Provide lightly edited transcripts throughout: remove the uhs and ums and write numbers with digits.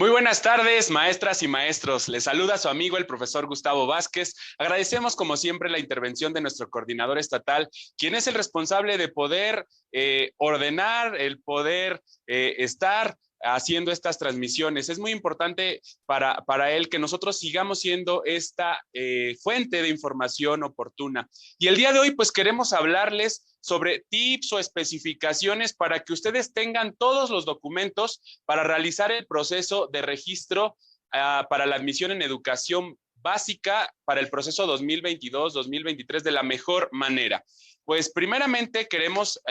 Muy buenas tardes, maestras y maestros. Les saluda su amigo el profesor Gustavo Vázquez. Agradecemos como siempre la intervención de nuestro coordinador estatal, quien es el responsable de poder ordenar, el poder estar haciendo estas transmisiones. Es muy importante para él que nosotros sigamos siendo esta fuente de información oportuna. Y el día de hoy pues queremos hablarles sobre tips o especificaciones para que ustedes tengan todos los documentos para realizar el proceso de registro para la admisión en educación básica para el proceso 2022-2023 de la mejor manera. Pues primeramente queremos,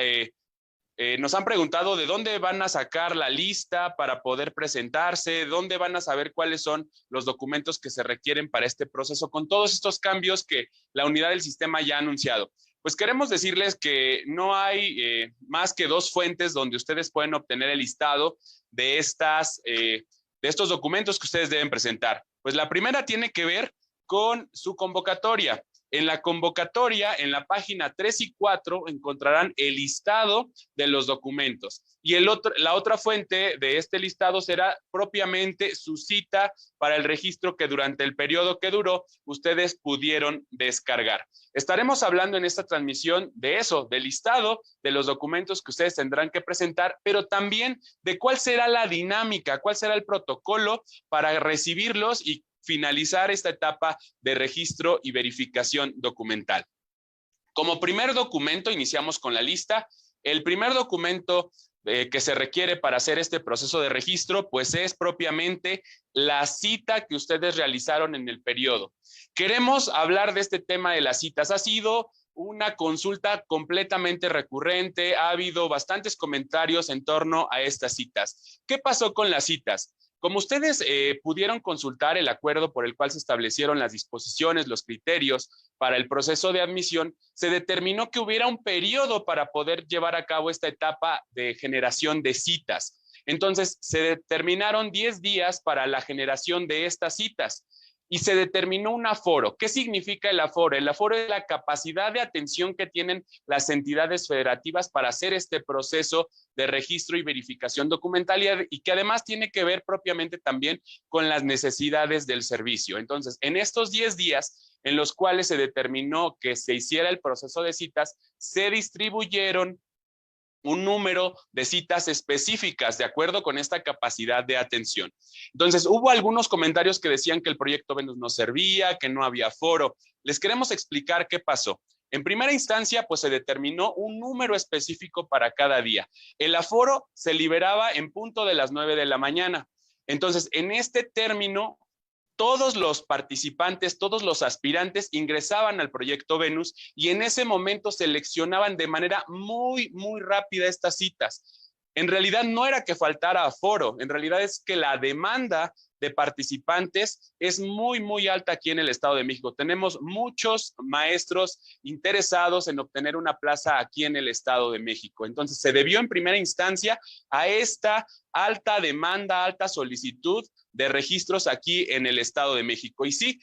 nos han preguntado de dónde van a sacar la lista para poder presentarse, dónde van a saber cuáles son los documentos que se requieren para este proceso con todos estos cambios que la unidad del sistema ya ha anunciado. Pues queremos decirles que no hay más que dos fuentes donde ustedes pueden obtener el listado de estos documentos que ustedes deben presentar. Pues la primera tiene que ver con su convocatoria. En la convocatoria, en la página 3 y 4, encontrarán el listado de los documentos. Y la otra fuente de este listado será propiamente su cita para el registro que durante el periodo que duró ustedes pudieron descargar. Estaremos hablando en esta transmisión de eso, del listado de los documentos que ustedes tendrán que presentar, pero también de cuál será la dinámica, cuál será el protocolo para recibirlos y finalizar esta etapa de registro y verificación documental. Como primer documento, iniciamos con la lista. El primer documento que se requiere para hacer este proceso de registro, pues es propiamente la cita que ustedes realizaron en el periodo. Queremos hablar de este tema de las citas. Ha sido una consulta completamente recurrente, ha habido bastantes comentarios en torno a estas citas. ¿Qué pasó con las citas? Como ustedes pudieron consultar el acuerdo por el cual se establecieron las disposiciones, los criterios para el proceso de admisión, se determinó que hubiera un periodo para poder llevar a cabo esta etapa de generación de citas. Entonces, se determinaron 10 días para la generación de estas citas y se determinó un aforo. ¿Qué significa el aforo? El aforo es la capacidad de atención que tienen las entidades federativas para hacer este proceso de registro y verificación documental y que además tiene que ver propiamente también con las necesidades del servicio. Entonces, en estos 10 días en los cuales se determinó que se hiciera el proceso de citas, se distribuyeron un número de citas específicas de acuerdo con esta capacidad de atención. Entonces, hubo algunos comentarios que decían que el proyecto Venus no servía, que no había foro. Les queremos explicar qué pasó. En primera instancia, pues se determinó un número específico para cada día. El aforo se liberaba en punto de las 9 de la mañana. Entonces, en este término, todos los participantes, todos los aspirantes ingresaban al proyecto Venus y en ese momento seleccionaban de manera muy rápida estas citas. En realidad no era que faltara aforo, en realidad es que la demanda de participantes es muy alta aquí en el Estado de México. Tenemos muchos maestros interesados en obtener una plaza aquí en el Estado de México. Entonces se debió en primera instancia a esta alta demanda, alta solicitud de registros aquí en el Estado de México. Y sí,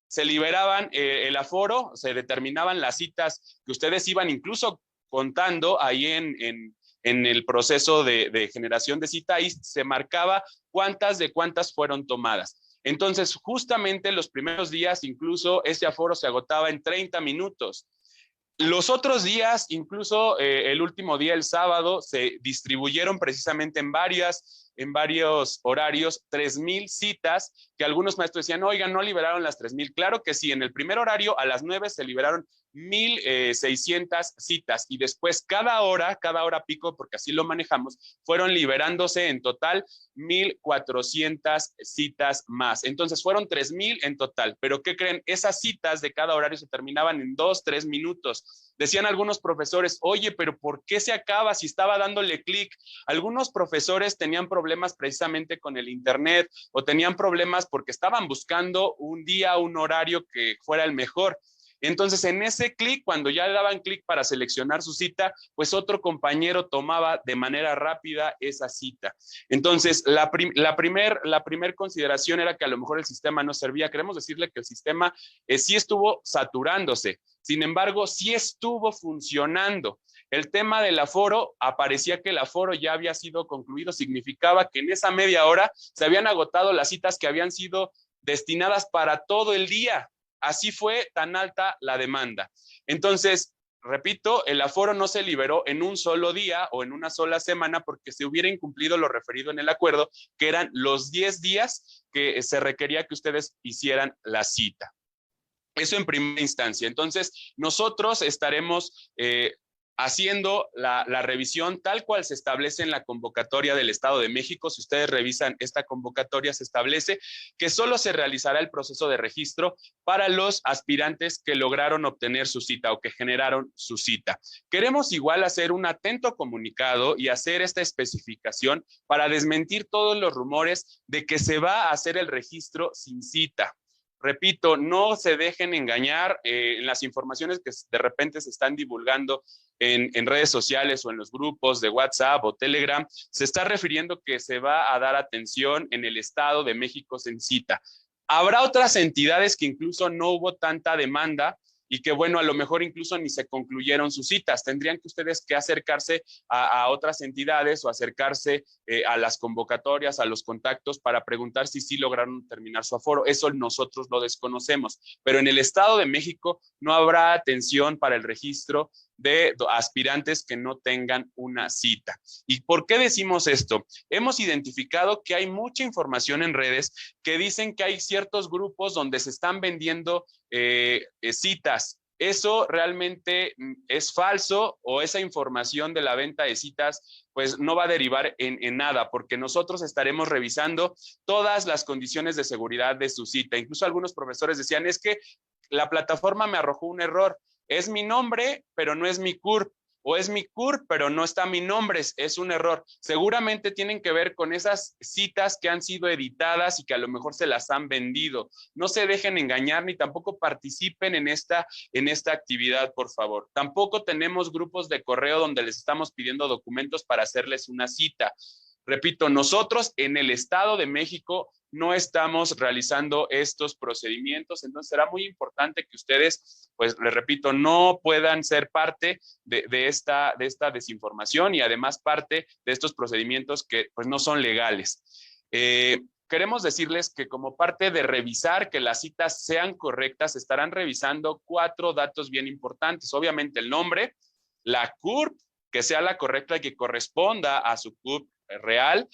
se liberaban el aforo, se determinaban las citas que ustedes iban incluso contando ahí en el proceso de generación de cita y se marcaba cuántas fueron tomadas. Entonces, justamente los primeros días, incluso ese aforo se agotaba en 30 minutos. Los otros días, incluso el último día, el sábado, se distribuyeron precisamente en varios horarios 3,000 citas que algunos maestros decían, oigan, no liberaron las 3,000. Claro que sí, en el primer horario a las 9 se liberaron 1,600 citas y después cada hora pico, porque así lo manejamos, fueron liberándose en total 1,400 citas más. Entonces fueron 3,000 en total. Pero ¿qué creen? Esas citas de cada horario se terminaban en 2-3 minutos. Decían algunos profesores, oye, pero ¿por qué se acaba si estaba dándole clic? Algunos profesores tenían problemas precisamente con el internet o tenían problemas porque estaban buscando un día, un horario que fuera el mejor. Entonces, en ese clic, cuando ya le daban clic para seleccionar su cita, pues otro compañero tomaba de manera rápida esa cita. Entonces, la primer consideración era que a lo mejor el sistema no servía. Queremos decirle que el sistema sí estuvo saturándose, sin embargo, sí estuvo funcionando. El tema del aforo, aparecía que el aforo ya había sido concluido, significaba que en esa media hora se habían agotado las citas que habían sido destinadas para todo el día. Así fue tan alta la demanda. Entonces, repito, el aforo no se liberó en un solo día o en una sola semana porque se hubiera incumplido lo referido en el acuerdo, que eran los 10 días que se requería que ustedes hicieran la cita. Eso en primera instancia. Entonces, nosotros estaremos haciendo la revisión tal cual se establece en la convocatoria del Estado de México. Si ustedes revisan esta convocatoria, se establece que solo se realizará el proceso de registro para los aspirantes que lograron obtener su cita o que generaron su cita. Queremos igual hacer un atento comunicado y hacer esta especificación para desmentir todos los rumores de que se va a hacer el registro sin cita. Repito, no se dejen engañar en las informaciones que de repente se están divulgando en redes sociales o en los grupos de WhatsApp o Telegram. Se está refiriendo que se va a dar atención en el Estado de México sin cita. Habrá otras entidades que incluso no hubo tanta demanda y que, bueno, a lo mejor incluso ni se concluyeron sus citas. Tendrían que ustedes que acercarse a otras entidades o acercarse a las convocatorias, a los contactos para preguntar si sí lograron terminar su aforo. Eso nosotros lo desconocemos, pero en el Estado de México no habrá atención para el registro de aspirantes que no tengan una cita. ¿Y por qué decimos esto? Hemos identificado que hay mucha información en redes que dicen que hay ciertos grupos donde se están vendiendo citas. Eso realmente es falso, o esa información de la venta de citas pues no va a derivar en nada, porque nosotros estaremos revisando todas las condiciones de seguridad de su cita. Incluso algunos profesores decían, es que la plataforma me arrojó un error. Es mi nombre, pero no es mi CURP, o es mi CURP, pero no está mi nombre, es un error. Seguramente tienen que ver con esas citas que han sido editadas y que a lo mejor se las han vendido. No se dejen engañar ni tampoco participen en esta actividad, por favor. Tampoco tenemos grupos de correo donde les estamos pidiendo documentos para hacerles una cita. Repito, nosotros en el Estado de México no estamos realizando estos procedimientos, entonces será muy importante que ustedes, pues les repito, no puedan ser parte de esta desinformación y además parte de estos procedimientos que pues no son legales. Queremos decirles que como parte de revisar que las citas sean correctas, estarán revisando 4 datos bien importantes. Obviamente el nombre, la CURP, que sea la correcta y que corresponda a su CURP real,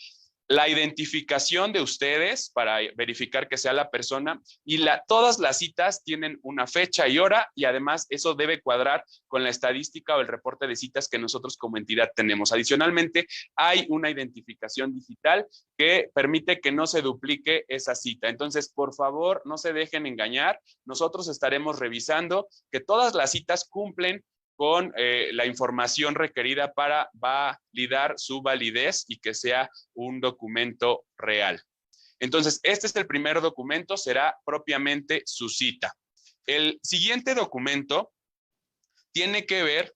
la identificación de ustedes para verificar que sea la persona y todas las citas tienen una fecha y hora y además eso debe cuadrar con la estadística o el reporte de citas que nosotros como entidad tenemos. Adicionalmente, hay una identificación digital que permite que no se duplique esa cita. Entonces, por favor, no se dejen engañar. Nosotros estaremos revisando que todas las citas cumplen con la información requerida para validar su validez y que sea un documento real. Entonces, este es el primer documento, será propiamente su cita. El siguiente documento tiene que ver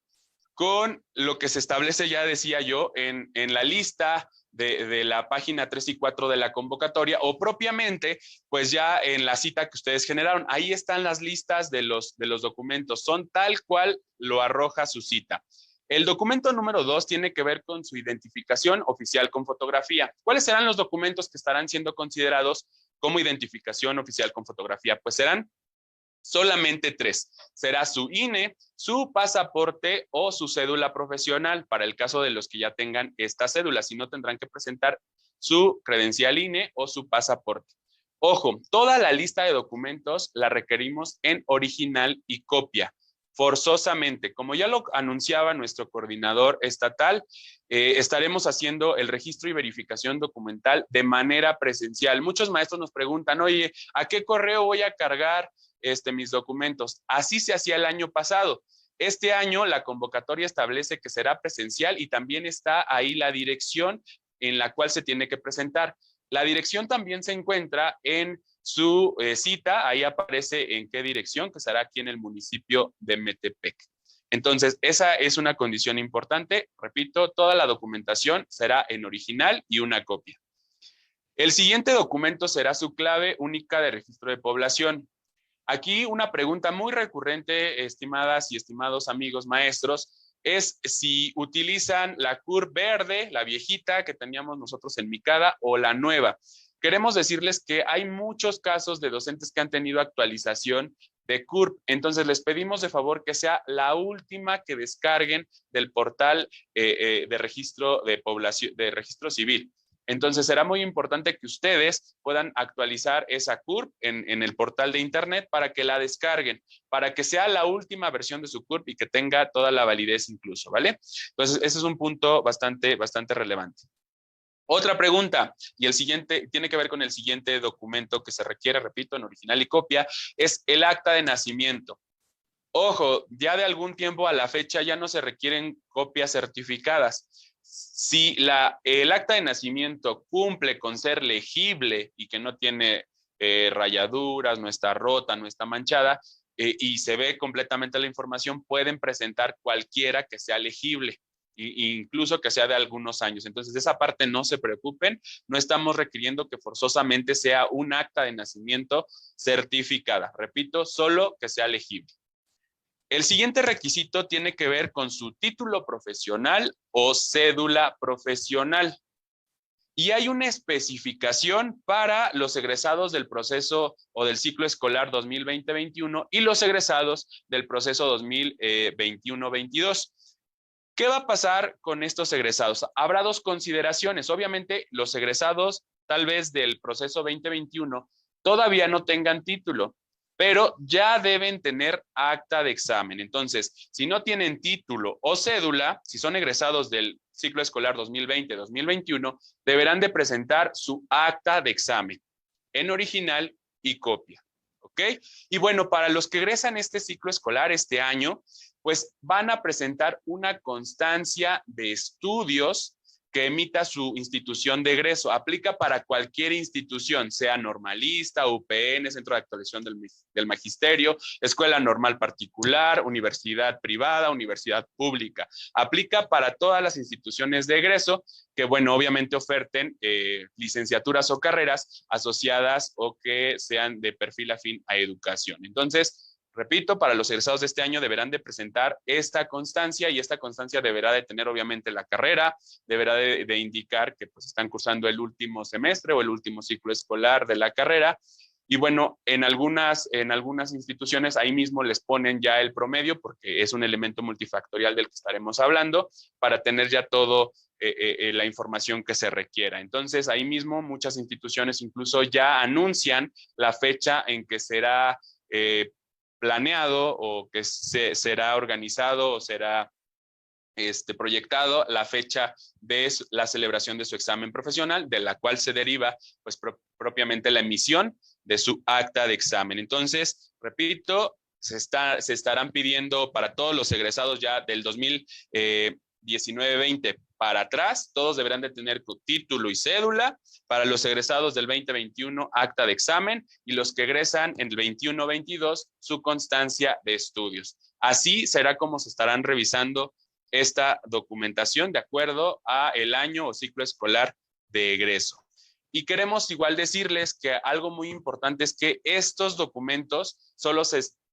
con lo que se establece, ya decía yo, en la lista de la página 3 y 4 de la convocatoria o propiamente, pues ya en la cita que ustedes generaron. Ahí están las listas de los documentos, son tal cual lo arroja su cita. El documento número 2 tiene que ver con su identificación oficial con fotografía. ¿Cuáles serán los documentos que estarán siendo considerados como identificación oficial con fotografía? Pues serán solamente 3. Será su INE, su pasaporte o su cédula profesional, para el caso de los que ya tengan esta cédula. Si no, tendrán que presentar su credencial INE o su pasaporte. Ojo, toda la lista de documentos la requerimos en original y copia. Forzosamente, como ya lo anunciaba nuestro coordinador estatal, estaremos haciendo el registro y verificación documental de manera presencial. Muchos maestros nos preguntan, oye, ¿a qué correo voy a cargar mis documentos? Así se hacía el año pasado. Este año la convocatoria establece que será presencial y también está ahí la dirección en la cual se tiene que presentar. La dirección también se encuentra en su cita, ahí aparece en qué dirección, que será aquí en el municipio de Metepec. Entonces, esa es una condición importante. Repito, toda la documentación será en original y una copia. El siguiente documento será su clave única de registro de población. Aquí una pregunta muy recurrente, estimadas y estimados amigos maestros, es si utilizan la CURP verde, la viejita que teníamos nosotros en Micada, o la nueva. Queremos decirles que hay muchos casos de docentes que han tenido actualización de CURP, entonces les pedimos de favor que sea la última que descarguen del portal de registro de población, de registro civil. Entonces será muy importante que ustedes puedan actualizar esa CURP en el portal de internet para que la descarguen, para que sea la última versión de su CURP y que tenga toda la validez incluso, ¿vale? Entonces ese es un punto bastante relevante. Otra pregunta, y el siguiente tiene que ver con el siguiente documento que se requiere, repito, en original y copia, es el acta de nacimiento. Ojo, ya de algún tiempo a la fecha ya no se requieren copias certificadas. Si el acta de nacimiento cumple con ser legible y que no tiene rayaduras, no está rota, no está manchada, y se ve completamente la información, pueden presentar cualquiera que sea legible, incluso que sea de algunos años. Entonces, de esa parte no se preocupen, no estamos requiriendo que forzosamente sea un acta de nacimiento certificada. Repito, solo que sea legible. El siguiente requisito tiene que ver con su título profesional o cédula profesional. Y hay una especificación para los egresados del proceso o del ciclo escolar 2020-21 y los egresados del proceso 2021-22. ¿Qué va a pasar con estos egresados? Habrá dos consideraciones. Obviamente, los egresados tal vez del proceso 2021 todavía no tengan título, pero ya deben tener acta de examen. Entonces, si no tienen título o cédula, si son egresados del ciclo escolar 2020-2021, deberán de presentar su acta de examen en original y copia. ¿Ok? Y bueno, para los que egresan este ciclo escolar este año, pues van a presentar una constancia de estudios que emita su institución de egreso. Aplica para cualquier institución, sea normalista, UPN, Centro de Actualización del Magisterio, escuela normal particular, universidad privada, universidad pública. Aplica para todas las instituciones de egreso que, bueno, obviamente oferten licenciaturas o carreras asociadas o que sean de perfil afín a educación. Entonces, repito, para los egresados de este año deberán de presentar esta constancia y esta constancia deberá de tener obviamente la carrera, deberá de indicar que pues están cursando el último semestre o el último ciclo escolar de la carrera. Y bueno, en algunas instituciones ahí mismo les ponen ya el promedio porque es un elemento multifactorial del que estaremos hablando para tener ya todo la información que se requiera. Entonces ahí mismo muchas instituciones incluso ya anuncian la fecha en que será planeado o que será organizado o será proyectado la fecha de la celebración de su examen profesional, de la cual se deriva pues propiamente la emisión de su acta de examen. Entonces, repito, se estarán pidiendo para todos los egresados ya del 2019-20 para atrás, todos deberán de tener título y cédula. Para los egresados del 2021, acta de examen, y los que egresan en el 21-22, su constancia de estudios. Así será como se estarán revisando esta documentación de acuerdo a el año o ciclo escolar de egreso. Y queremos igual decirles que algo muy importante es que estos documentos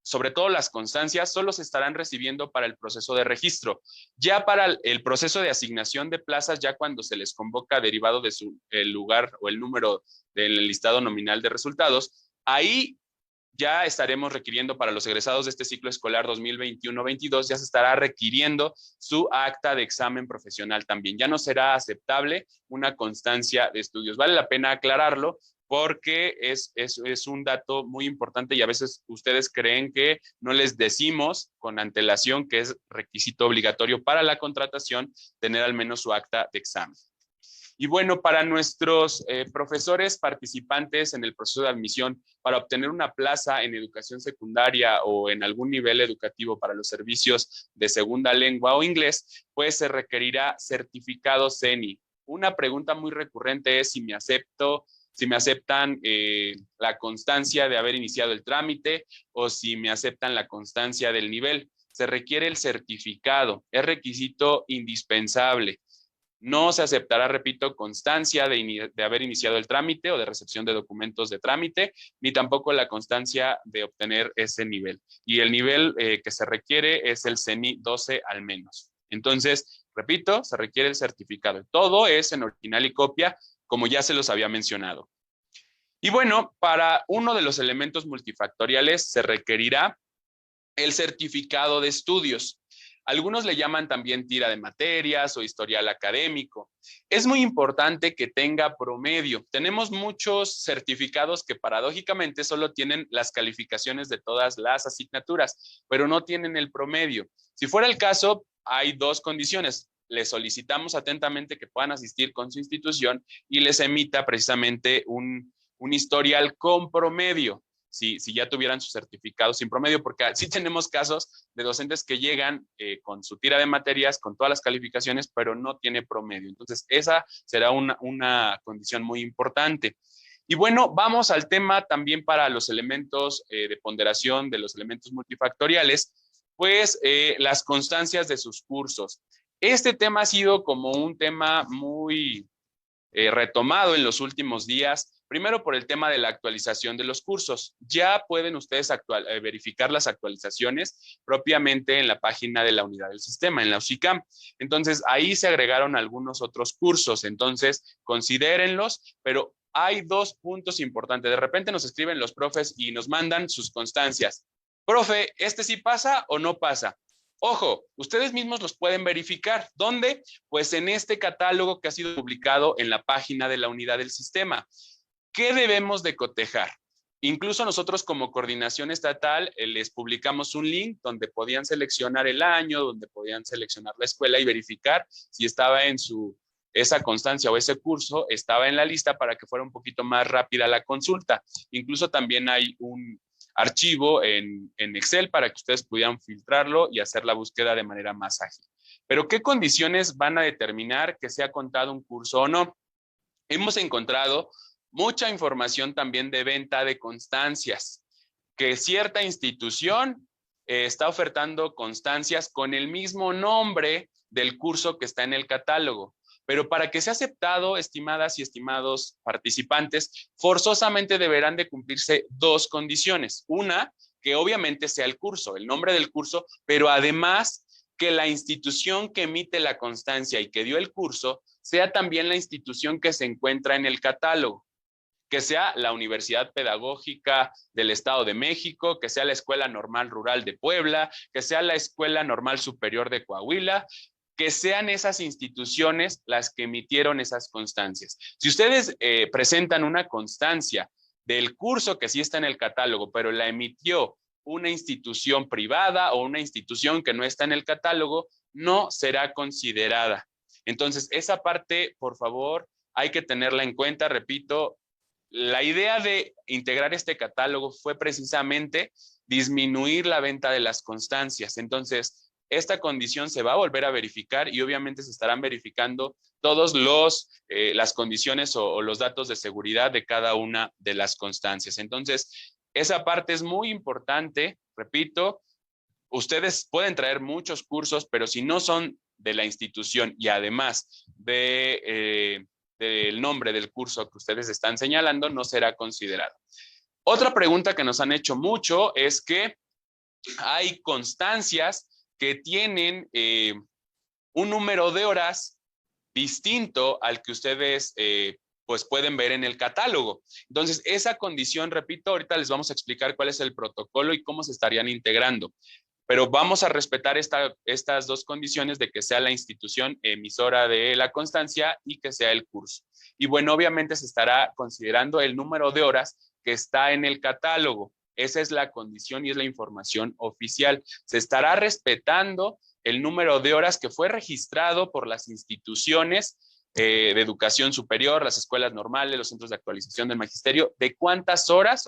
sobre todo las constancias, solo se estarán recibiendo para el proceso de registro. Ya para el proceso de asignación de plazas, ya cuando se les convoca derivado de el lugar o el número del listado nominal de resultados, ahí ya estaremos requiriendo para los egresados de este ciclo escolar 2021-22, ya se estará requiriendo su acta de examen profesional también. Ya no será aceptable una constancia de estudios. Vale la pena aclararlo porque es un dato muy importante y a veces ustedes creen que no les decimos con antelación que es requisito obligatorio para la contratación tener al menos su acta de examen. Y bueno, para nuestros profesores participantes en el proceso de admisión para obtener una plaza en educación secundaria o en algún nivel educativo para los servicios de segunda lengua o inglés, pues se requerirá certificado CENI. Una pregunta muy recurrente es si me acepto si me aceptan la constancia de haber iniciado el trámite o si me aceptan la constancia del nivel. Se requiere el certificado, es requisito indispensable. No se aceptará, repito, constancia de haber iniciado el trámite o de recepción de documentos de trámite, ni tampoco la constancia de obtener ese nivel. Y el nivel que se requiere es el CENI 12 al menos. Entonces, repito, se requiere el certificado. Todo es en original y copia, como ya se los había mencionado. Y bueno, para uno de los elementos multifactoriales se requerirá el certificado de estudios. Algunos le llaman también tira de materias o historial académico. Es muy importante que tenga promedio. Tenemos muchos certificados que paradójicamente solo tienen las calificaciones de todas las asignaturas, pero no tienen el promedio. Si fuera el caso, hay dos condiciones. Les solicitamos atentamente que puedan asistir con su institución y les emita precisamente un historial con promedio. Si ya tuvieran su certificado sin promedio, porque sí tenemos casos de docentes que llegan con su tira de materias, con todas las calificaciones, pero no tiene promedio. Entonces, esa será una condición muy importante. Y bueno, vamos al tema también para los elementos de ponderación de los elementos multifactoriales, pues las constancias de sus cursos. Este tema ha sido como un tema muy retomado en los últimos días. Primero por el tema de la actualización de los cursos. Ya pueden ustedes verificar las actualizaciones propiamente en la página de la unidad del sistema, en la UCICAM. Entonces, ahí se agregaron algunos otros cursos. Entonces, considérenlos, pero hay dos puntos importantes. De repente nos escriben los profes y nos mandan sus constancias. Profe, ¿este sí pasa o no pasa? Ojo, ustedes mismos los pueden verificar. ¿Dónde? Pues en este catálogo que ha sido publicado en la página de la unidad del sistema. ¿Qué debemos de cotejar? Incluso nosotros como coordinación estatal les publicamos un link donde podían seleccionar el año, donde podían seleccionar la escuela y verificar si estaba en esa constancia o ese curso estaba en la lista para que fuera un poquito más rápida la consulta. Incluso también hay un archivo en Excel para que ustedes pudieran filtrarlo y hacer la búsqueda de manera más ágil. Pero ¿qué condiciones van a determinar que sea contado un curso o no? Hemos encontrado mucha información también de venta de constancias, que cierta institución está ofertando constancias con el mismo nombre del curso que está en el catálogo. Pero para que sea aceptado, estimadas y estimados participantes, forzosamente deberán de cumplirse dos condiciones. Una, que obviamente sea el curso, el nombre del curso, pero además que la institución que emite la constancia y que dio el curso sea también la institución que se encuentra en el catálogo, que sea la Universidad Pedagógica del Estado de México, que sea la Escuela Normal Rural de Puebla, que sea la Escuela Normal Superior de Coahuila, que sean esas instituciones las que emitieron esas constancias. Si ustedes presentan una constancia del curso que sí está en el catálogo, pero la emitió una institución privada o una institución que no está en el catálogo, no será considerada. Entonces, esa parte, por favor, hay que tenerla en cuenta. Repito, la idea de integrar este catálogo fue precisamente disminuir la venta de las constancias. Entonces, esta condición se va a volver a verificar y obviamente se estarán verificando todos las condiciones o los datos de seguridad de cada una de las constancias. Entonces, esa parte es muy importante. Repito, ustedes pueden traer muchos cursos, pero si no son de la institución y además del nombre del curso que ustedes están señalando, no será considerado. Otra pregunta que nos han hecho mucho es que hay constancias que tienen un número de horas distinto al que ustedes pues pueden ver en el catálogo. Entonces, esa condición, repito, ahorita les vamos a explicar cuál es el protocolo y cómo se estarían integrando. Pero vamos a respetar estas dos condiciones de que sea la institución emisora de la constancia y que sea el curso. Y bueno, obviamente se estará considerando el número de horas que está en el catálogo. Esa es la condición y es la información oficial. Se estará respetando el número de horas que fue registrado por las instituciones de educación superior, las escuelas normales, los centros de actualización del magisterio, de cuántas horas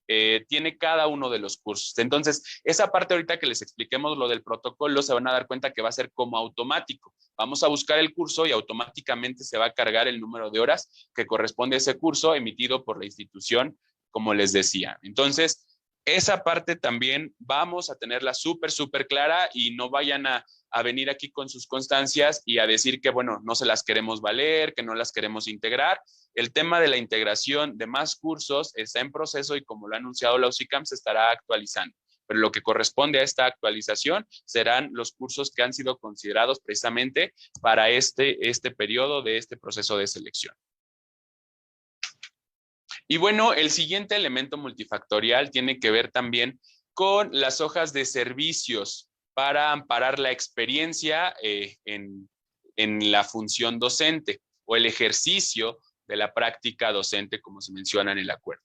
tiene cada uno de los cursos. Entonces, esa parte ahorita que les expliquemos lo del protocolo, se van a dar cuenta que va a ser como automático. Vamos a buscar el curso y automáticamente se va a cargar el número de horas que corresponde a ese curso emitido por la institución, como les decía. Entonces, esa parte también vamos a tenerla súper clara y no vayan a venir aquí con sus constancias y a decir que, bueno, no se las queremos valer, que no las queremos integrar. El tema de la integración de más cursos está en proceso y como lo ha anunciado la UCICAM, se estará actualizando. Pero lo que corresponde a esta actualización serán los cursos que han sido considerados precisamente para este periodo de este proceso de selección. Y bueno, el siguiente elemento multifactorial tiene que ver también con las hojas de servicios para amparar la experiencia en la función docente o el ejercicio de la práctica docente, como se menciona en el acuerdo.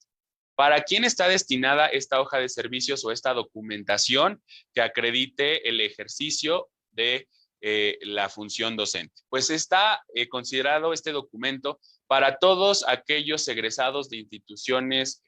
¿Para quién está destinada esta hoja de servicios o esta documentación que acredite el ejercicio de la función docente? Pues está considerado este documento para todos aquellos egresados de instituciones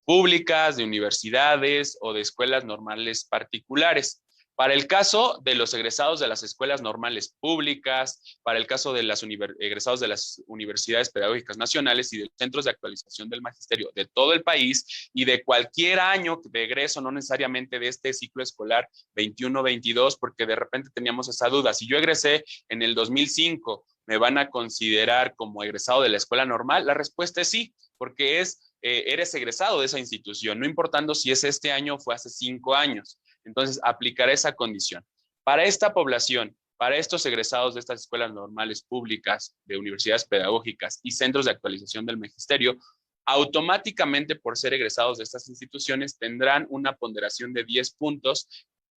públicas, de universidades o de escuelas normales particulares. Para el caso de los egresados de las escuelas normales públicas, para el caso de los egresados de las universidades pedagógicas nacionales y de los centros de actualización del magisterio de todo el país y de cualquier año de egreso, no necesariamente de este ciclo escolar 21-22, porque de repente teníamos esa duda. Si yo egresé en el 2005, ¿me van a considerar como egresado de la escuela normal? La respuesta es sí, porque eres egresado de esa institución, no importando si es este año o fue hace 5 años. Entonces, aplicará esa condición. Para esta población, para estos egresados de estas escuelas normales públicas, de universidades pedagógicas y centros de actualización del magisterio, automáticamente por ser egresados de estas instituciones tendrán una ponderación de 10 puntos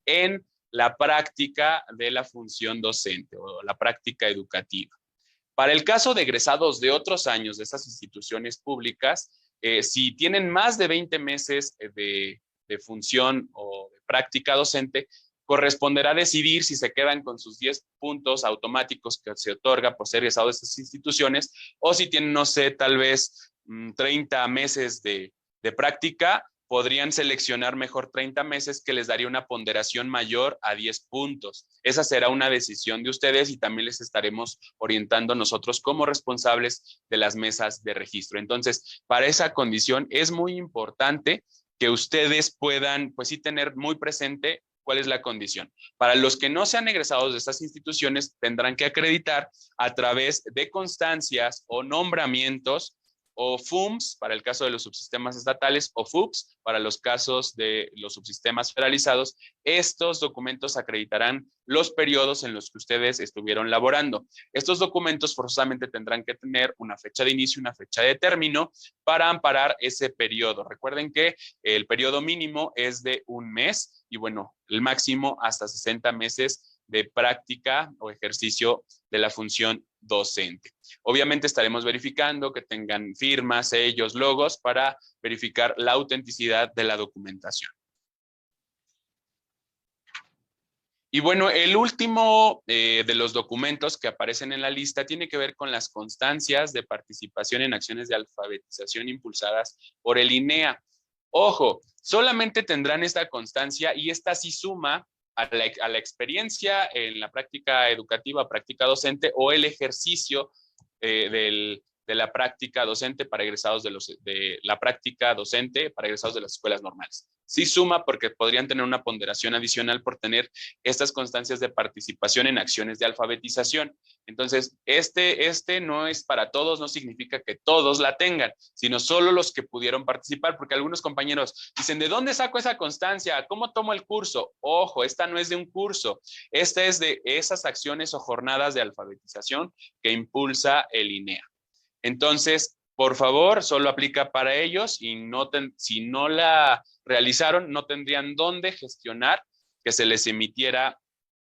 en la práctica de la función docente o la práctica educativa. Para el caso de egresados de otros años de estas instituciones públicas, si tienen más de 20 meses de función o de práctica docente, corresponderá decidir si se quedan con sus 10 puntos automáticos que se otorga por ser egresado de estas instituciones o si tienen, no sé, tal vez 30 meses de práctica, podrían seleccionar mejor 30 meses que les daría una ponderación mayor a 10 puntos. Esa será una decisión de ustedes y también les estaremos orientando nosotros como responsables de las mesas de registro. Entonces, para esa condición es muy importante que ustedes puedan, pues sí, tener muy presente cuál es la condición. Para los que no sean egresados de estas instituciones, tendrán que acreditar a través de constancias o nombramientos o FUMS para el caso de los subsistemas estatales o FUPS para los casos de los subsistemas federalizados. Estos documentos acreditarán los periodos en los que ustedes estuvieron laborando. Estos documentos forzosamente tendrán que tener una fecha de inicio y una fecha de término para amparar ese periodo. Recuerden que el periodo mínimo es de 1 mes y bueno, el máximo hasta 60 meses de práctica o ejercicio de la función docente. Obviamente estaremos verificando que tengan firmas, sellos, logos para verificar la autenticidad de la documentación. Y bueno, el último de los documentos que aparecen en la lista tiene que ver con las constancias de participación en acciones de alfabetización impulsadas por el INEA. Ojo, solamente tendrán esta constancia y esta sí suma a la experiencia en la práctica educativa, práctica docente o el ejercicio de la práctica docente para egresados de la práctica docente para egresados de las escuelas normales. Sí suma porque podrían tener una ponderación adicional por tener estas constancias de participación en acciones de alfabetización. Entonces, este no es para todos, no significa que todos la tengan, sino solo los que pudieron participar, porque algunos compañeros dicen, ¿de dónde saco esa constancia? ¿Cómo tomo el curso? Ojo, esta no es de un curso, esta es de esas acciones o jornadas de alfabetización que impulsa el INEA. Entonces, por favor, solo aplica para ellos y si no la realizaron, no tendrían dónde gestionar que se les emitiera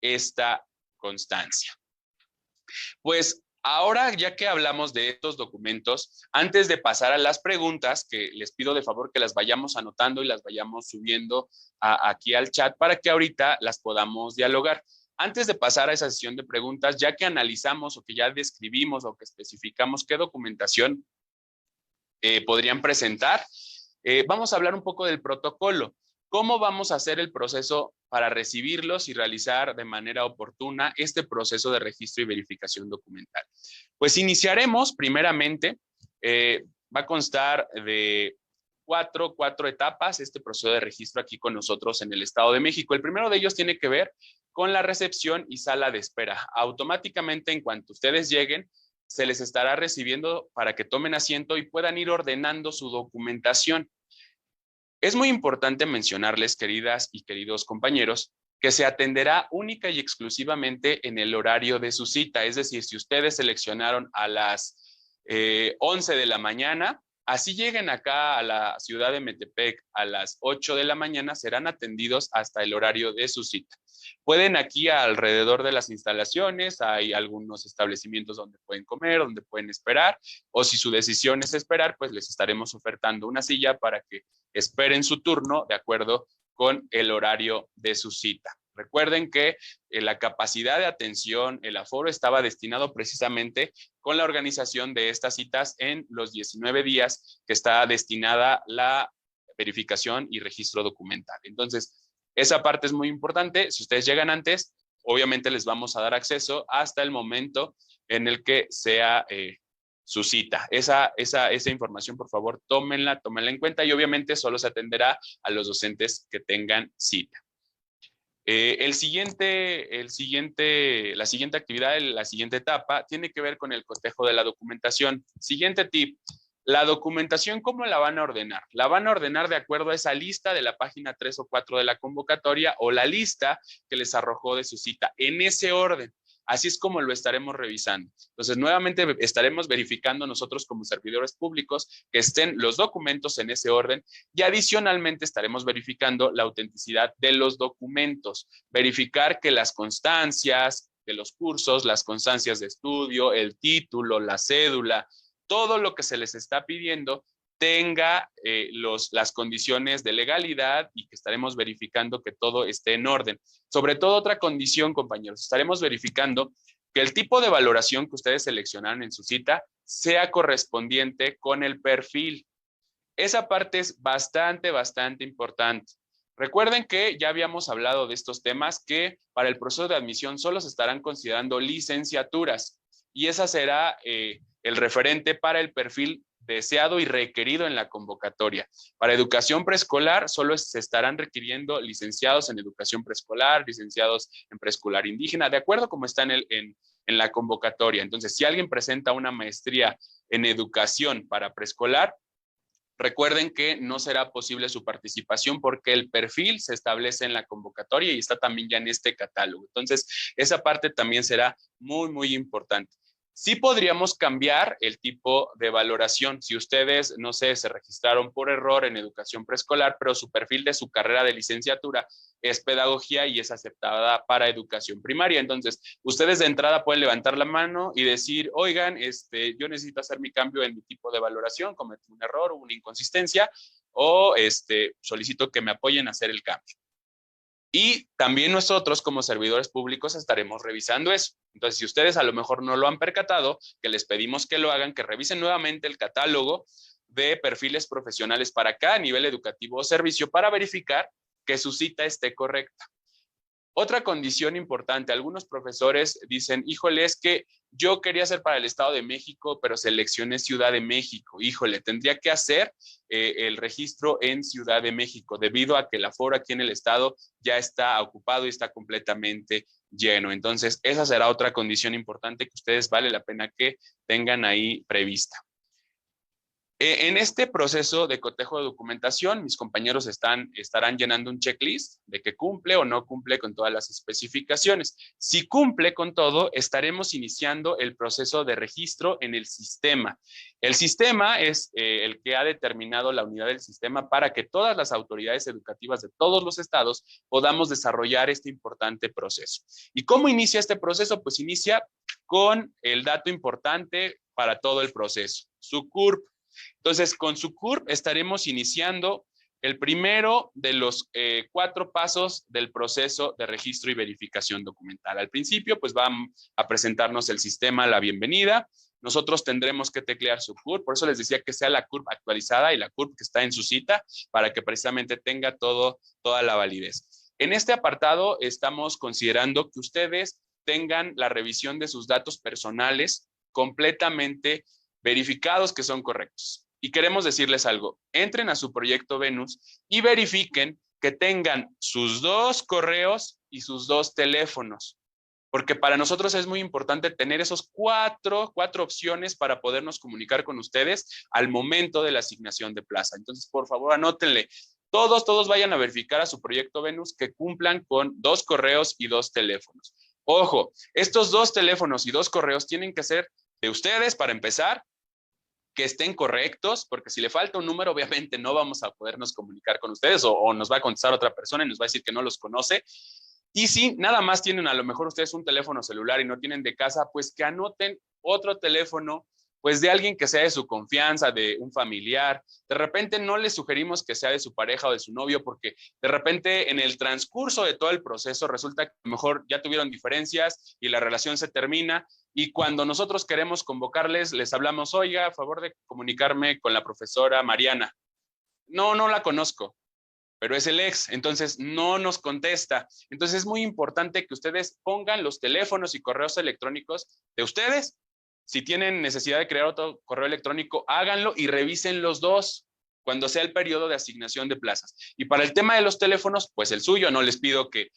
esta constancia. Pues ahora, ya que hablamos de estos documentos, antes de pasar a las preguntas, que les pido de favor que las vayamos anotando y las vayamos subiendo aquí al chat para que ahorita las podamos dialogar. Antes de pasar a esa sesión de preguntas, ya que analizamos o que ya describimos o que especificamos qué documentación podrían presentar, Vamos a hablar un poco del protocolo. ¿Cómo vamos a hacer el proceso para recibirlos y realizar de manera oportuna este proceso de registro y verificación documental? Pues iniciaremos primeramente, va a constar de cuatro etapas este proceso de registro aquí con nosotros en el Estado de México. El primero de ellos tiene que ver con la recepción y sala de espera. Automáticamente, en cuanto ustedes lleguen, se les estará recibiendo para que tomen asiento y puedan ir ordenando su documentación. Es muy importante mencionarles, queridas y queridos compañeros, que se atenderá única y exclusivamente en el horario de su cita. Es decir, si ustedes seleccionaron a las 11 de la mañana, así lleguen acá a la ciudad de Metepec a las 8 de la mañana, serán atendidos hasta el horario de su cita. Pueden aquí alrededor de las instalaciones, hay algunos establecimientos donde pueden comer, donde pueden esperar, o si su decisión es esperar, pues les estaremos ofertando una silla para que esperen su turno de acuerdo con el horario de su cita. Recuerden que la capacidad de atención, el aforo estaba destinado precisamente con la organización de estas citas en los 19 días que está destinada la verificación y registro documental. Entonces, esa parte es muy importante. Si ustedes llegan antes, obviamente les vamos a dar acceso hasta el momento en el que sea su cita. Esa información, por favor, tómenla en cuenta y obviamente solo se atenderá a los docentes que tengan cita. La siguiente actividad, la siguiente etapa, tiene que ver con el cotejo de la documentación. Siguiente tip. La documentación, ¿cómo la van a ordenar? La van a ordenar de acuerdo a esa lista de la página 3 o 4 de la convocatoria o la lista que les arrojó de su cita, en ese orden. Así es como lo estaremos revisando. Entonces, nuevamente estaremos verificando nosotros como servidores públicos que estén los documentos en ese orden y adicionalmente estaremos verificando la autenticidad de los documentos, verificar que las constancias de los cursos, las constancias de estudio, el título, la cédula, todo lo que se les está pidiendo tenga las condiciones de legalidad y que estaremos verificando que todo esté en orden. Sobre todo otra condición, compañeros, estaremos verificando que el tipo de valoración que ustedes seleccionaron en su cita sea correspondiente con el perfil. Esa parte es bastante importante. Recuerden que ya habíamos hablado de estos temas, que para el proceso de admisión solo se estarán considerando licenciaturas y esa será el referente para el perfil deseado y requerido en la convocatoria. Para educación preescolar solo se estarán requiriendo licenciados en educación preescolar, licenciados en preescolar indígena, de acuerdo como está en la convocatoria. Entonces, si alguien presenta una maestría en educación para preescolar, recuerden que no será posible su participación porque el perfil se establece en la convocatoria y está también ya en este catálogo. Entonces, esa parte también será muy importante. Sí podríamos cambiar el tipo de valoración. Si ustedes, no sé, se registraron por error en educación preescolar, pero su perfil de su carrera de licenciatura es pedagogía y es aceptada para educación primaria. Entonces, ustedes de entrada pueden levantar la mano y decir, oigan, yo necesito hacer mi cambio en mi tipo de valoración, cometí un error o una inconsistencia, o solicito que me apoyen a hacer el cambio. Y también nosotros como servidores públicos estaremos revisando eso. Entonces, si ustedes a lo mejor no lo han percatado, que les pedimos que lo hagan, que revisen nuevamente el catálogo de perfiles profesionales para cada nivel educativo o servicio para verificar que su cita esté correcta. Otra condición importante, algunos profesores dicen, híjole, es que yo quería hacer para el Estado de México, pero seleccioné Ciudad de México. Híjole, tendría que hacer el registro en Ciudad de México, debido a que el aforo aquí en el Estado ya está ocupado y está completamente lleno. Entonces, esa será otra condición importante que ustedes vale la pena que tengan ahí prevista. En este proceso de cotejo de documentación, mis compañeros estarán llenando un checklist de que cumple o no cumple con todas las especificaciones. Si cumple con todo, estaremos iniciando el proceso de registro en el sistema. El sistema es el que ha determinado la unidad del sistema para que todas las autoridades educativas de todos los estados podamos desarrollar este importante proceso. ¿Y cómo inicia este proceso? Pues inicia con el dato importante para todo el proceso, su CURP. Entonces, con su CURP estaremos iniciando el primero de los 4 pasos del proceso de registro y verificación documental. Al principio, pues van a presentarnos el sistema, la bienvenida. nosotros tendremos que teclear su CURP. Por eso les decía que sea la CURP actualizada y la CURP que está en su cita para que precisamente tenga toda la validez. En este apartado estamos considerando que ustedes tengan la revisión de sus datos personales completamente verificados que son correctos. Y queremos decirles algo, entren a su proyecto Venus y verifiquen que tengan sus 2 correos y sus 2 teléfonos, porque para nosotros es muy importante tener esos cuatro opciones para podernos comunicar con ustedes al momento de la asignación de plaza. Entonces, por favor, anótenle. Todos vayan a verificar a su proyecto Venus que cumplan con 2 correos y 2 teléfonos. Ojo, estos 2 teléfonos y 2 correos tienen que ser de ustedes para empezar, que estén correctos, porque si le falta un número, obviamente no vamos a podernos comunicar con ustedes o nos va a contestar otra persona y nos va a decir que no los conoce. Y si nada más tienen a lo mejor ustedes un teléfono celular y no tienen de casa, pues que anoten otro teléfono, pues de alguien que sea de su confianza, de un familiar. De repente no les sugerimos que sea de su pareja o de su novio, porque de repente en el transcurso de todo el proceso resulta que a lo mejor ya tuvieron diferencias y la relación se termina. Y cuando nosotros queremos convocarles, les hablamos, oiga, a favor de comunicarme con la profesora Mariana. No la conozco, pero es el ex, entonces no nos contesta. Entonces es muy importante que ustedes pongan los teléfonos y correos electrónicos de ustedes. Si tienen necesidad de crear otro correo electrónico, háganlo y revisen los 2 cuando sea el periodo de asignación de plazas. Y para el tema de los teléfonos, pues el suyo, no les pido que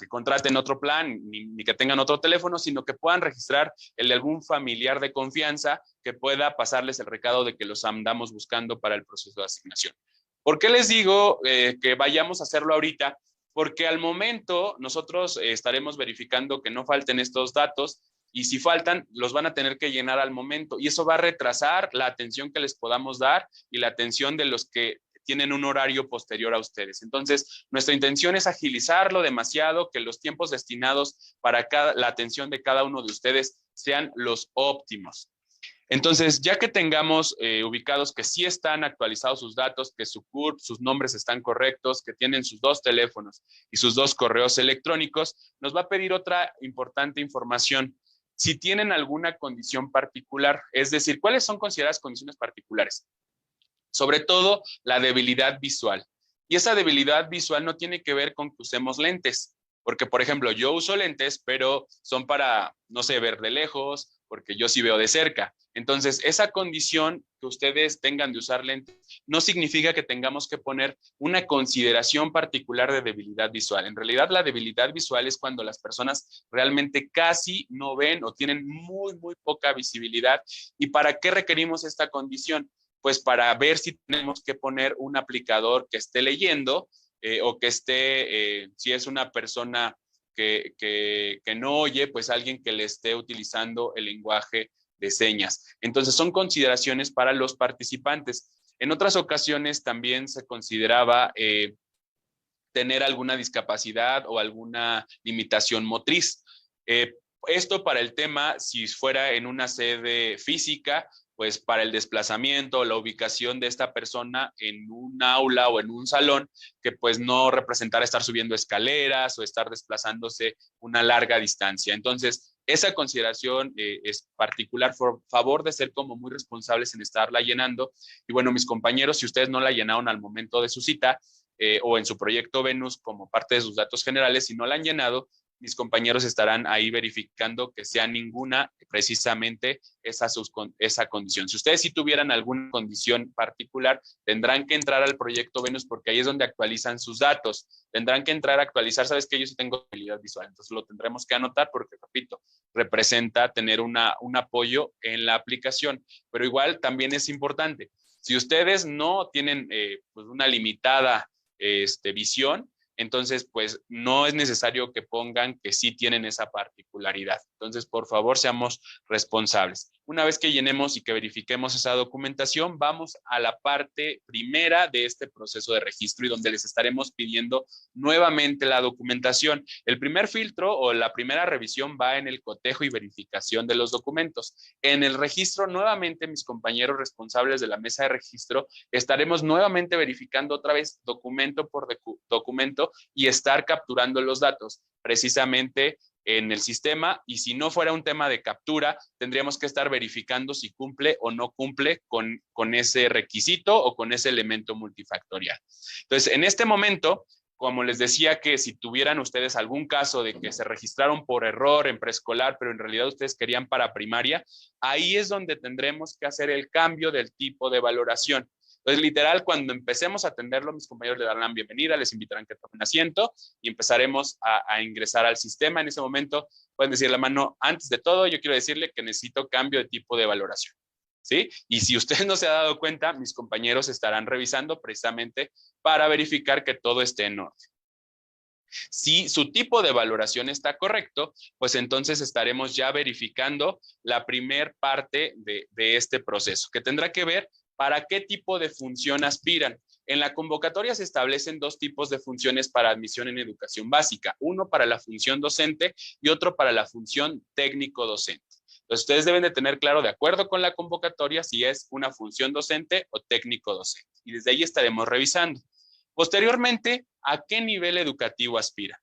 contraten otro plan ni que tengan otro teléfono, sino que puedan registrar el de algún familiar de confianza que pueda pasarles el recado de que los andamos buscando para el proceso de asignación. ¿Por qué les digo que vayamos a hacerlo ahorita? Porque al momento nosotros estaremos verificando que no falten estos datos y si faltan, los van a tener que llenar al momento y eso va a retrasar la atención que les podamos dar y la atención de los que tienen un horario posterior a ustedes. Entonces, nuestra intención es agilizarlo demasiado, que los tiempos destinados para la atención de cada uno de ustedes sean los óptimos. Entonces, ya que tengamos ubicados que sí están actualizados sus datos, que su CURP, sus nombres están correctos, que tienen sus 2 teléfonos y sus 2 correos electrónicos, nos va a pedir otra importante información. Si tienen alguna condición particular, es decir, ¿cuáles son consideradas condiciones particulares? Sobre todo la debilidad visual. Y esa debilidad visual no tiene que ver con que usemos lentes, porque, por ejemplo, yo uso lentes, pero son para, no sé, ver de lejos, porque yo sí veo de cerca. Entonces, esa condición que ustedes tengan de usar lentes no significa que tengamos que poner una consideración particular de debilidad visual. En realidad, la debilidad visual es cuando las personas realmente casi no ven o tienen muy poca visibilidad. ¿Y para qué requerimos esta condición? Pues para ver si tenemos que poner un aplicador que esté leyendo o que esté, si es una persona que no oye, pues alguien que le esté utilizando el lenguaje de señas. Entonces son consideraciones para los participantes. En otras ocasiones también se consideraba tener alguna discapacidad o alguna limitación motriz. Esto para el tema, si fuera en una sede física, pues para el desplazamiento, la ubicación de esta persona en un aula o en un salón, que pues no representara estar subiendo escaleras o estar desplazándose una larga distancia. Entonces, esa consideración es particular, por favor de ser como muy responsables en estarla llenando. Y bueno, mis compañeros, si ustedes no la llenaron al momento de su cita o en su proyecto Venus como parte de sus datos generales, si no la han llenado, mis compañeros estarán ahí verificando que sea ninguna precisamente esa condición. Si ustedes sí tuvieran alguna condición particular, tendrán que entrar al proyecto Venus porque ahí es donde actualizan sus datos. Tendrán que entrar a actualizar, sabes que yo sí tengo habilidad visual, entonces lo tendremos que anotar porque, repito, representa tener un apoyo en la aplicación, pero igual también es importante. Si ustedes no tienen pues una limitada visión, entonces, pues no es necesario que pongan que sí tienen esa particularidad. Entonces, por favor, seamos responsables. Una vez que llenemos y que verifiquemos esa documentación, vamos a la parte primera de este proceso de registro y donde les estaremos pidiendo nuevamente la documentación. El primer filtro o la primera revisión va en el cotejo y verificación de los documentos. En el registro, nuevamente, mis compañeros responsables de la mesa de registro, estaremos nuevamente verificando otra vez documento por documento y estar capturando los datos precisamente en el sistema, y si no fuera un tema de captura, tendríamos que estar verificando si cumple o no cumple con ese requisito o con ese elemento multifactorial. Entonces, en este momento, como les decía, que si tuvieran ustedes algún caso de que se registraron por error en preescolar, pero en realidad ustedes querían para primaria, ahí es donde tendremos que hacer el cambio del tipo de valoración. Entonces, literal, cuando empecemos a atenderlo, mis compañeros le darán la bienvenida, les invitarán que tomen asiento y empezaremos a ingresar al sistema. En ese momento pueden decir la mano, antes de todo, yo quiero decirle que necesito cambio de tipo de valoración, ¿sí? Y si usted no se ha dado cuenta, mis compañeros estarán revisando precisamente para verificar que todo esté en orden. Si su tipo de valoración está correcto, pues entonces estaremos ya verificando la primer parte de este proceso, que tendrá que ver para qué tipo de función aspiran. En la convocatoria se establecen dos tipos de funciones para admisión en educación básica, uno para la función docente y otro para la función técnico-docente. Entonces, ustedes deben de tener claro, de acuerdo con la convocatoria, si es una función docente o técnico-docente. Y desde ahí estaremos revisando. Posteriormente, ¿a qué nivel educativo aspira?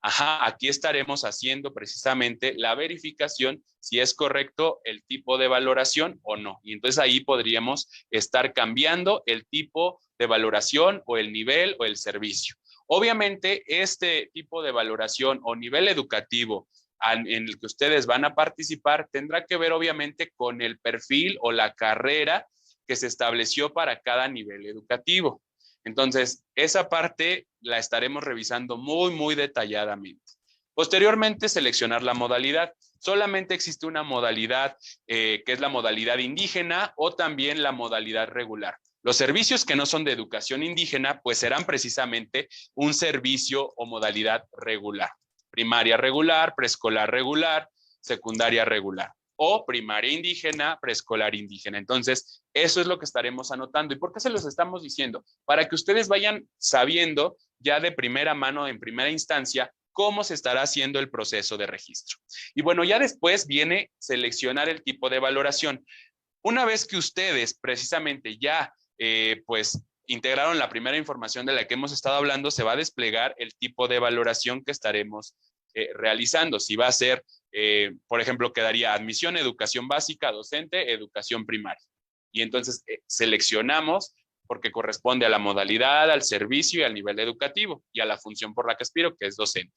Ajá, aquí estaremos haciendo precisamente la verificación si es correcto el tipo de valoración o no. Y entonces ahí podríamos estar cambiando el tipo de valoración o el nivel o el servicio. Obviamente, este tipo de valoración o nivel educativo en el que ustedes van a participar tendrá que ver obviamente con el perfil o la carrera que se estableció para cada nivel educativo. Entonces, esa parte la estaremos revisando muy detalladamente. Posteriormente, seleccionar la modalidad. Solamente existe una modalidad que es la modalidad indígena o también la modalidad regular. Los servicios que no son de educación indígena, pues serán precisamente un servicio o modalidad regular. Primaria regular, preescolar regular, secundaria regular. O primaria indígena, preescolar indígena. Entonces, eso es lo que estaremos anotando. ¿Y por qué se los estamos diciendo? Para que ustedes vayan sabiendo ya de primera mano, en primera instancia, cómo se estará haciendo el proceso de registro. Y bueno, ya después viene seleccionar el tipo de valoración. Una vez que ustedes precisamente ya, pues, integraron la primera información de la que hemos estado hablando, se va a desplegar el tipo de valoración que estaremos realizando. Si va a ser, por ejemplo, quedaría admisión, educación básica, docente, educación primaria. Y entonces seleccionamos porque corresponde a la modalidad, al servicio y al nivel educativo y a la función por la que aspiro, que es docente.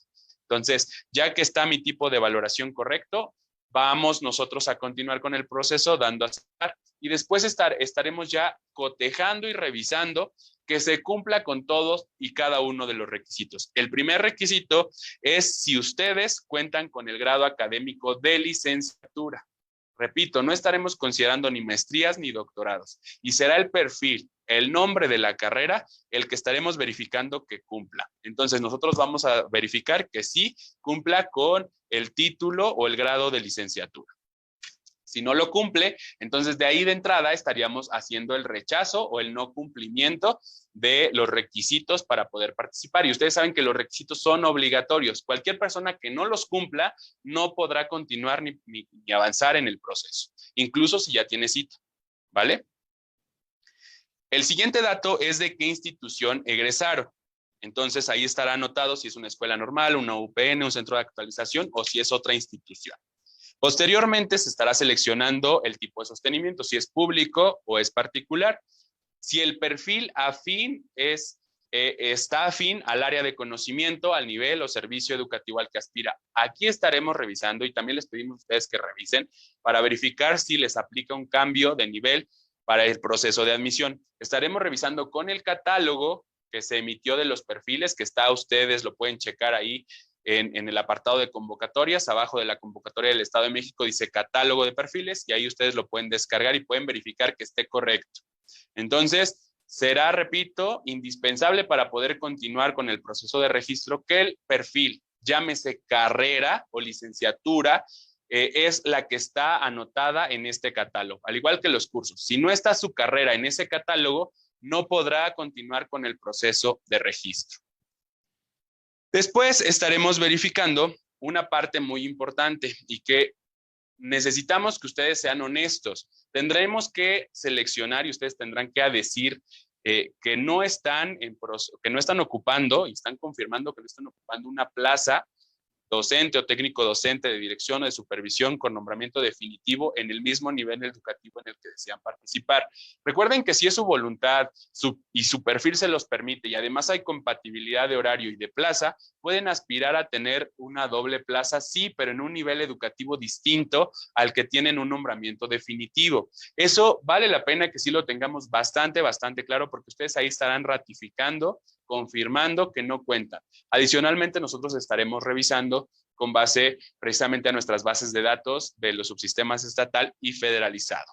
Entonces, ya que está mi tipo de valoración correcto, vamos nosotros a continuar con el proceso dando a aceptar y después estaremos ya cotejando y revisando que se cumpla con todos y cada uno de los requisitos. El primer requisito es si ustedes cuentan con el grado académico de licenciatura. Repito, no estaremos considerando ni maestrías ni doctorados y será el perfil, el nombre de la carrera, el que estaremos verificando que cumpla. Entonces, nosotros vamos a verificar que sí cumpla con el título o el grado de licenciatura. Si no lo cumple, entonces de ahí de entrada estaríamos haciendo el rechazo o el no cumplimiento de los requisitos para poder participar. Y ustedes saben que los requisitos son obligatorios. Cualquier persona que no los cumpla no podrá continuar ni avanzar en el proceso, incluso si ya tiene cita, ¿vale? El siguiente dato es de qué institución egresaron. Entonces ahí estará anotado si es una escuela normal, una UPN, un centro de actualización o si es otra institución. Posteriormente se estará seleccionando el tipo de sostenimiento, si es público o es particular. Si el perfil afín está afín al área de conocimiento, al nivel o servicio educativo al que aspira. Aquí estaremos revisando y también les pedimos a ustedes que revisen para verificar si les aplica un cambio de nivel para el proceso de admisión. Estaremos revisando con el catálogo que se emitió de los perfiles, que está, ustedes lo pueden checar ahí en el apartado de convocatorias. Abajo de la convocatoria del Estado de México dice catálogo de perfiles y ahí ustedes lo pueden descargar y pueden verificar que esté correcto. Entonces, será, repito, indispensable para poder continuar con el proceso de registro que el perfil, llámese carrera o licenciatura, es la que está anotada en este catálogo, al igual que los cursos. Si no está su carrera en ese catálogo, no podrá continuar con el proceso de registro. Después estaremos verificando una parte muy importante y que necesitamos que ustedes sean honestos. Tendremos que seleccionar y ustedes tendrán que decir que no están ocupando y están confirmando que no están ocupando una plaza docente o técnico docente de dirección o de supervisión con nombramiento definitivo en el mismo nivel educativo en el que desean participar. Recuerden que si es su voluntad y su perfil se los permite y además hay compatibilidad de horario y de plaza, pueden aspirar a tener una doble plaza, sí, pero en un nivel educativo distinto al que tienen un nombramiento definitivo. Eso vale la pena que sí lo tengamos bastante claro, porque ustedes ahí estarán ratificando, confirmando que no cuentan. Adicionalmente, nosotros estaremos revisando con base precisamente a nuestras bases de datos de los subsistemas estatal y federalizado.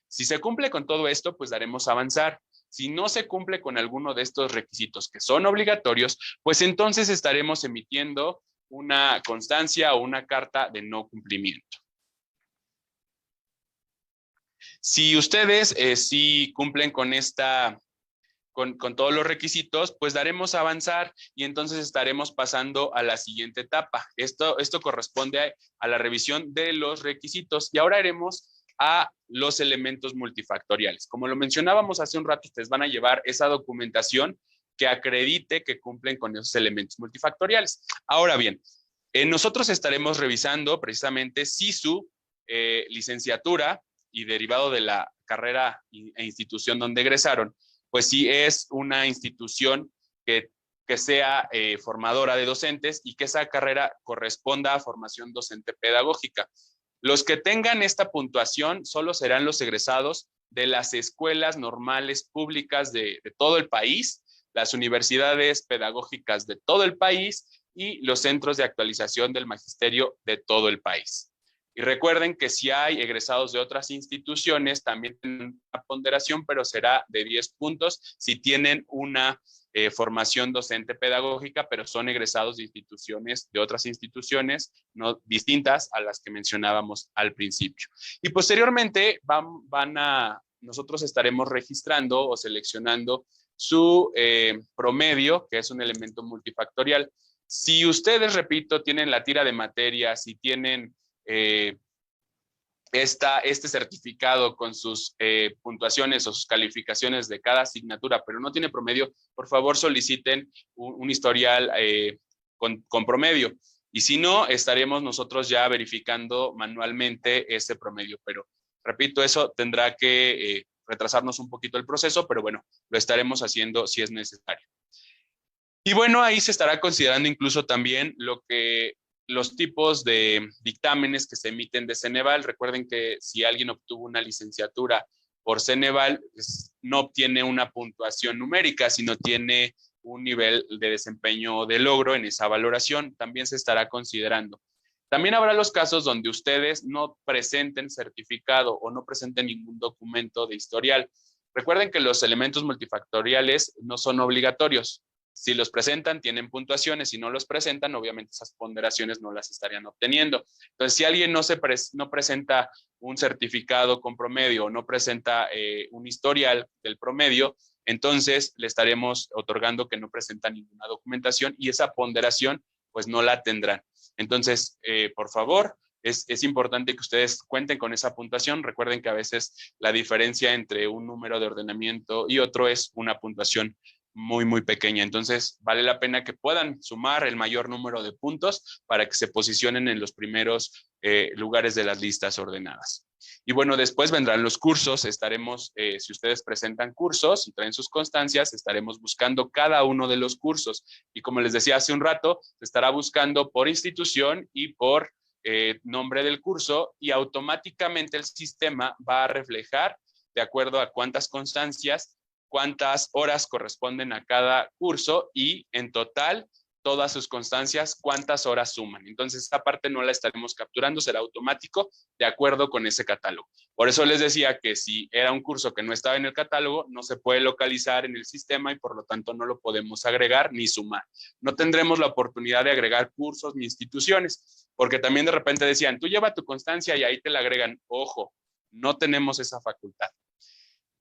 Si se cumple con todo esto, pues daremos a avanzar. Si no se cumple con alguno de estos requisitos que son obligatorios, pues entonces estaremos emitiendo una constancia o una carta de no cumplimiento. Si ustedes sí cumplen con con todos los requisitos, pues daremos a avanzar y entonces estaremos pasando a la siguiente etapa. Esto corresponde a la revisión de los requisitos y ahora haremos a los elementos multifactoriales. Como lo mencionábamos hace un rato, ustedes van a llevar esa documentación que acredite que cumplen con esos elementos multifactoriales. Ahora bien, nosotros estaremos revisando precisamente si su licenciatura y derivado de la carrera e institución donde egresaron, pues sí es una institución que sea formadora de docentes y que esa carrera corresponda a formación docente pedagógica. Los que tengan esta puntuación solo serán los egresados de las escuelas normales públicas de todo el país, las universidades pedagógicas de todo el país y los centros de actualización del magisterio de todo el país. Y recuerden que si hay egresados de otras instituciones, también tienen una ponderación, pero será de 10 puntos si tienen una formación docente pedagógica, pero son egresados de instituciones, de otras instituciones, no distintas a las que mencionábamos al principio. Y posteriormente nosotros estaremos registrando o seleccionando su promedio, que es un elemento multifactorial. Si ustedes, repito, tienen la tira de materias, si tienen este certificado con sus puntuaciones o sus calificaciones de cada asignatura, pero no tiene promedio, por favor soliciten un historial con promedio. Y si no, estaremos nosotros ya verificando manualmente ese promedio. Pero, repito, eso tendrá que retrasarnos un poquito el proceso, pero bueno, lo estaremos haciendo si es necesario. Y bueno, ahí se estará considerando incluso también los tipos de dictámenes que se emiten de Ceneval. Recuerden que si alguien obtuvo una licenciatura por Ceneval, pues no obtiene una puntuación numérica, sino tiene un nivel de desempeño de logro en esa valoración. También se estará considerando. También habrá los casos donde ustedes no presenten certificado o no presenten ningún documento de historial. Recuerden que los elementos multifactoriales no son obligatorios. Si los presentan, tienen puntuaciones. Si no los presentan, obviamente esas ponderaciones no las estarían obteniendo. Entonces, si alguien no presenta un certificado con promedio o no presenta un historial del promedio, entonces le estaremos otorgando que no presenta ninguna documentación y esa ponderación pues no la tendrán. Entonces, por favor, es importante que ustedes cuenten con esa puntuación. Recuerden que a veces la diferencia entre un número de ordenamiento y otro es una puntuación muy pequeña. Entonces, vale la pena que puedan sumar el mayor número de puntos para que se posicionen en los primeros lugares de las listas ordenadas. Y bueno, después vendrán los cursos. Estaremos, si ustedes presentan cursos y traen sus constancias, estaremos buscando cada uno de los cursos. Y como les decía hace un rato, se estará buscando por institución y por nombre del curso y automáticamente el sistema va a reflejar de acuerdo a cuántas constancias, cuántas horas corresponden a cada curso y en total todas sus constancias, cuántas horas suman. Entonces, esta parte no la estaremos capturando, será automático de acuerdo con ese catálogo. Por eso les decía que si era un curso que no estaba en el catálogo, no se puede localizar en el sistema y por lo tanto no lo podemos agregar ni sumar. No tendremos la oportunidad de agregar cursos ni instituciones, porque también de repente decían, tú lleva tu constancia y ahí te la agregan. Ojo, no tenemos esa facultad.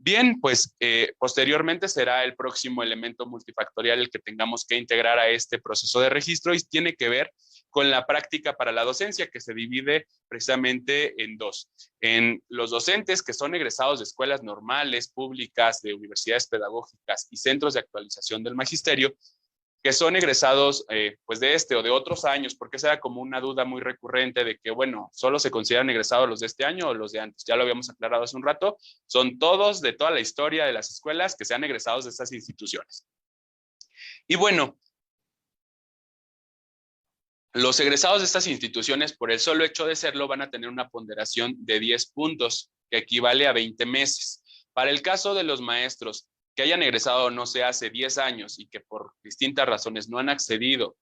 Bien, pues posteriormente será el próximo elemento multifactorial el que tengamos que integrar a este proceso de registro y tiene que ver con la práctica para la docencia, que se divide precisamente en dos. En los docentes que son egresados de escuelas normales, públicas, de universidades pedagógicas y centros de actualización del magisterio, que son egresados pues de este o de otros años, porque esa era como una duda muy recurrente de que, bueno, solo se consideran egresados los de este año o los de antes. Ya lo habíamos aclarado hace un rato, son todos de toda la historia de las escuelas que sean egresados de estas instituciones. Y bueno, los egresados de estas instituciones, por el solo hecho de serlo, van a tener una ponderación de 10 puntos, que equivale a 20 meses. Para el caso de los maestros que hayan egresado, no sé, hace 10 años y que por distintas razones no han accedido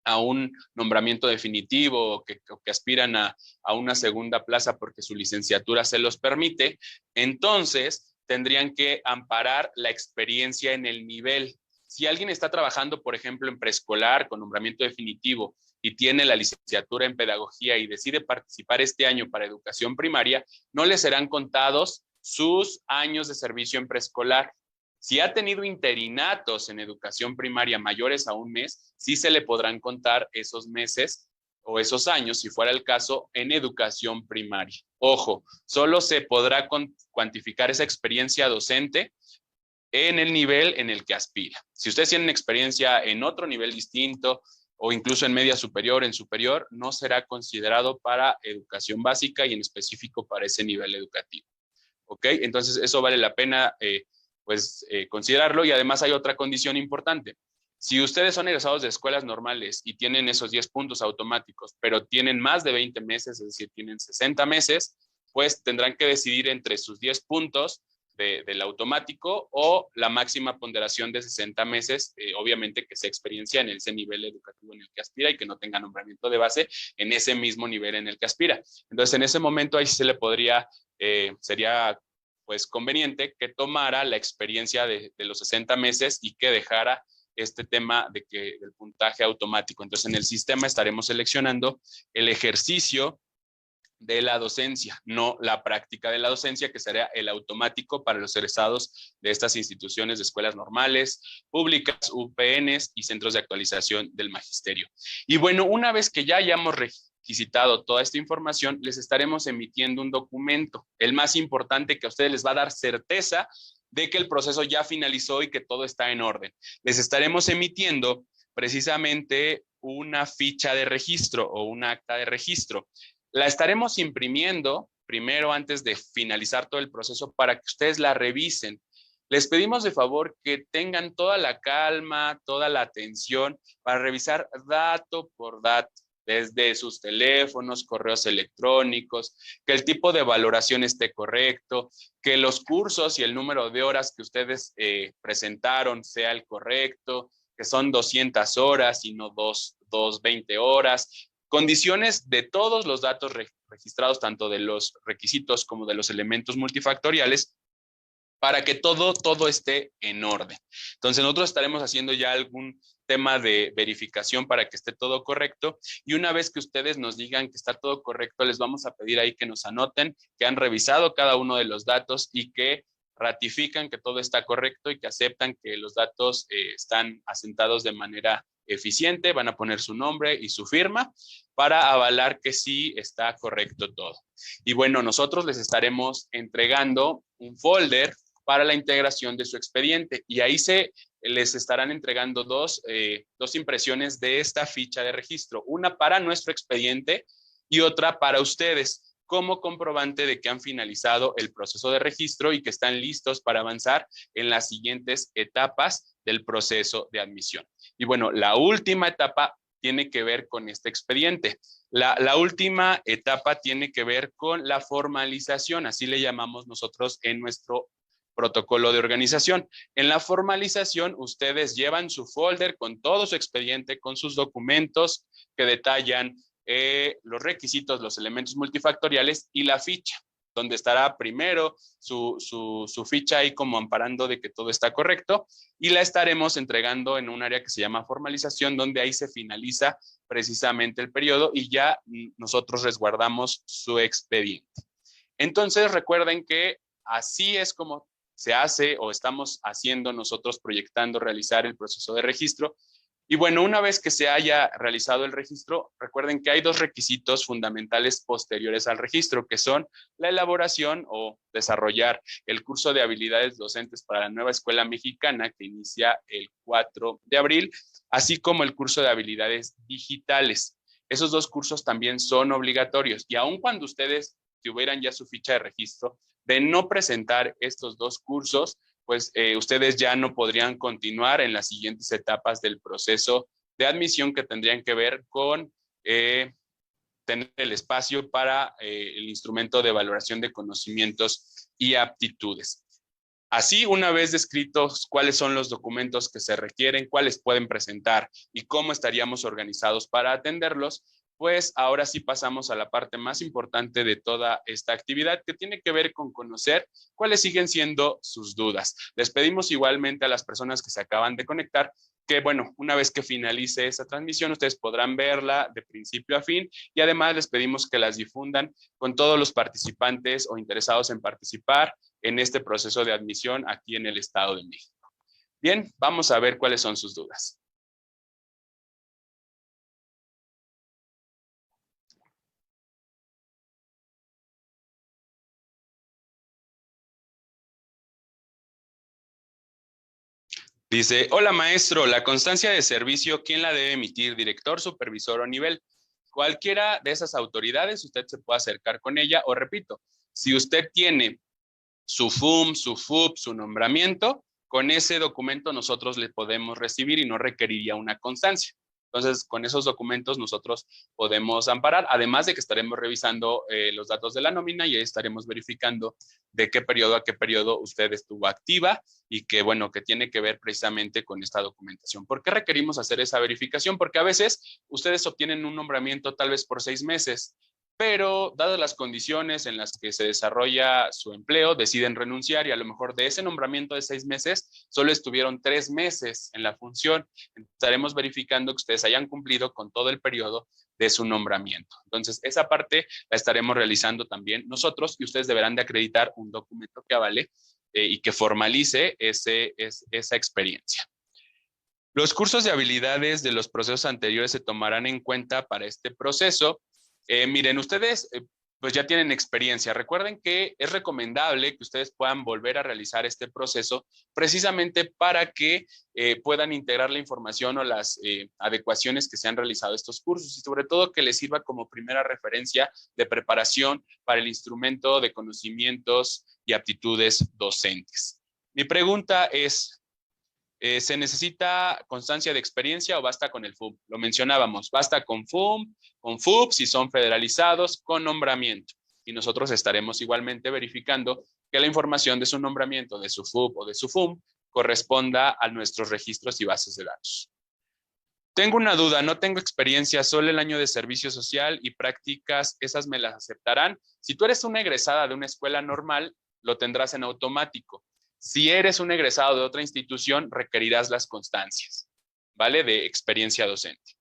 a un nombramiento definitivo o que aspiran a una segunda plaza porque su licenciatura se los permite, entonces tendrían que amparar la experiencia en el nivel. Si alguien está trabajando, por ejemplo, en preescolar con nombramiento definitivo y tiene la licenciatura en pedagogía y decide participar este año para educación primaria, no le serán contados sus años de servicio en preescolar. Si ha tenido interinatos en educación primaria mayores a un mes, sí se le podrán contar esos meses o esos años, si fuera el caso, en educación primaria. Ojo, solo se podrá cuantificar esa experiencia docente en el nivel en el que aspira. Si ustedes tienen experiencia en otro nivel distinto o incluso en media superior, en superior, no será considerado para educación básica y en específico para ese nivel educativo. ¿Ok? Entonces, eso vale la pena considerarlo. Y además hay otra condición importante. Si ustedes son egresados de escuelas normales y tienen esos 10 puntos automáticos, pero tienen más de 20 meses, es decir, tienen 60 meses, pues tendrán que decidir entre sus 10 puntos del automático o la máxima ponderación de 60 meses, obviamente que sea experiencia en ese nivel educativo en el que aspira y que no tenga nombramiento de base en ese mismo nivel en el que aspira. Entonces, en ese momento ahí se le podría, sería pues conveniente que tomara la experiencia de los 60 meses y que dejara este tema del puntaje automático. Entonces, en el sistema estaremos seleccionando el ejercicio de la docencia, no la práctica de la docencia, que sería el automático para los egresados de estas instituciones de escuelas normales, públicas, UPNs y centros de actualización del magisterio. Y bueno, una vez que ya hayamos requisitado toda esta información, les estaremos emitiendo un documento, el más importante, que a ustedes les va a dar certeza de que el proceso ya finalizó y que todo está en orden. Les estaremos emitiendo precisamente una ficha de registro o un acta de registro. La estaremos imprimiendo primero antes de finalizar todo el proceso para que ustedes la revisen. Les pedimos de favor que tengan toda la calma, toda la atención para revisar dato por dato, desde sus teléfonos, correos electrónicos, que el tipo de valoración esté correcto, que los cursos y el número de horas que ustedes presentaron sea el correcto, que son 200 horas y no 220 horas. Condiciones de todos los datos registrados, tanto de los requisitos como de los elementos multifactoriales, para que todo esté en orden. Entonces, nosotros estaremos haciendo ya algún tema de verificación para que esté todo correcto, y una vez que ustedes nos digan que está todo correcto, les vamos a pedir ahí que nos anoten que han revisado cada uno de los datos y que ratifican que todo está correcto y que aceptan que los datos están asentados de manera eficiente. Van a poner su nombre y su firma para avalar que sí está correcto todo. Y bueno, nosotros les estaremos entregando un folder para la integración de su expediente, y ahí les estarán entregando dos impresiones de esta ficha de registro, una para nuestro expediente y otra para ustedes, como comprobante de que han finalizado el proceso de registro y que están listos para avanzar en las siguientes etapas del proceso de admisión. Y bueno, la última etapa tiene que ver con este expediente. La última etapa tiene que ver con la formalización, así le llamamos nosotros en nuestro protocolo de organización. En la formalización, ustedes llevan su folder con todo su expediente, con sus documentos que detallan los requisitos, los elementos multifactoriales y la ficha, donde estará primero su ficha ahí como amparando de que todo está correcto, y la estaremos entregando en un área que se llama formalización, donde ahí se finaliza precisamente el periodo y ya nosotros resguardamos su expediente. Entonces, recuerden que así es como se hace o estamos haciendo nosotros, proyectando realizar el proceso de registro. Y bueno, una vez que se haya realizado el registro, recuerden que hay dos requisitos fundamentales posteriores al registro, que son la elaboración o desarrollar el curso de habilidades docentes para la nueva escuela mexicana que inicia el 4 de abril, así como el curso de habilidades digitales. Esos dos cursos también son obligatorios y aun cuando ustedes tuvieran ya su ficha de registro, de no presentar estos dos cursos, pues ustedes ya no podrían continuar en las siguientes etapas del proceso de admisión que tendrían que ver con tener el espacio para el instrumento de valoración de conocimientos y aptitudes. Así, una vez descritos cuáles son los documentos que se requieren, cuáles pueden presentar y cómo estaríamos organizados para atenderlos, pues ahora sí pasamos a la parte más importante de toda esta actividad, que tiene que ver con conocer cuáles siguen siendo sus dudas. Les pedimos igualmente a las personas que se acaban de conectar que, bueno, una vez que finalice esta transmisión, ustedes podrán verla de principio a fin y además les pedimos que las difundan con todos los participantes o interesados en participar en este proceso de admisión aquí en el Estado de México. Bien, vamos a ver cuáles son sus dudas. Dice, hola maestro, la constancia de servicio, ¿quién la debe emitir? ¿Director, supervisor o nivel? Cualquiera de esas autoridades, usted se puede acercar con ella o repito, si usted tiene su FUM, su FUP, su nombramiento, con ese documento nosotros le podemos recibir y no requeriría una constancia. Entonces, con esos documentos nosotros podemos amparar, además de que estaremos revisando los datos de la nómina y estaremos verificando de qué periodo a qué periodo usted estuvo activa y que, bueno, que tiene que ver precisamente con esta documentación. ¿Por qué requerimos hacer esa verificación? Porque a veces ustedes obtienen un nombramiento tal vez por 6 meses, pero dadas las condiciones en las que se desarrolla su empleo, deciden renunciar y a lo mejor de ese nombramiento de 6 meses, solo estuvieron 3 meses en la función. Estaremos verificando que ustedes hayan cumplido con todo el periodo de su nombramiento. Entonces, esa parte la estaremos realizando también nosotros y ustedes deberán de acreditar un documento que avale y que formalice esa experiencia. Los cursos de habilidades de los procesos anteriores se tomarán en cuenta para este proceso. Miren, ustedes pues ya tienen experiencia. Recuerden que es recomendable que ustedes puedan volver a realizar este proceso precisamente para que puedan integrar la información o las adecuaciones que se han realizado estos cursos y sobre todo que les sirva como primera referencia de preparación para el instrumento de conocimientos y aptitudes docentes. Mi pregunta es, ¿se necesita constancia de experiencia o basta con el FUM? Lo mencionábamos, basta con FUM, con FUP, si son federalizados, con nombramiento. Y nosotros estaremos igualmente verificando que la información de su nombramiento, de su FUP o de su FUM, corresponda a nuestros registros y bases de datos. Tengo una duda, no tengo experiencia, solo el año de servicio social y prácticas, ¿esas me las aceptarán? Si tú eres una egresada de una escuela normal, lo tendrás en automático. Si eres un egresado de otra institución, requerirás las constancias, ¿vale? De experiencia docente.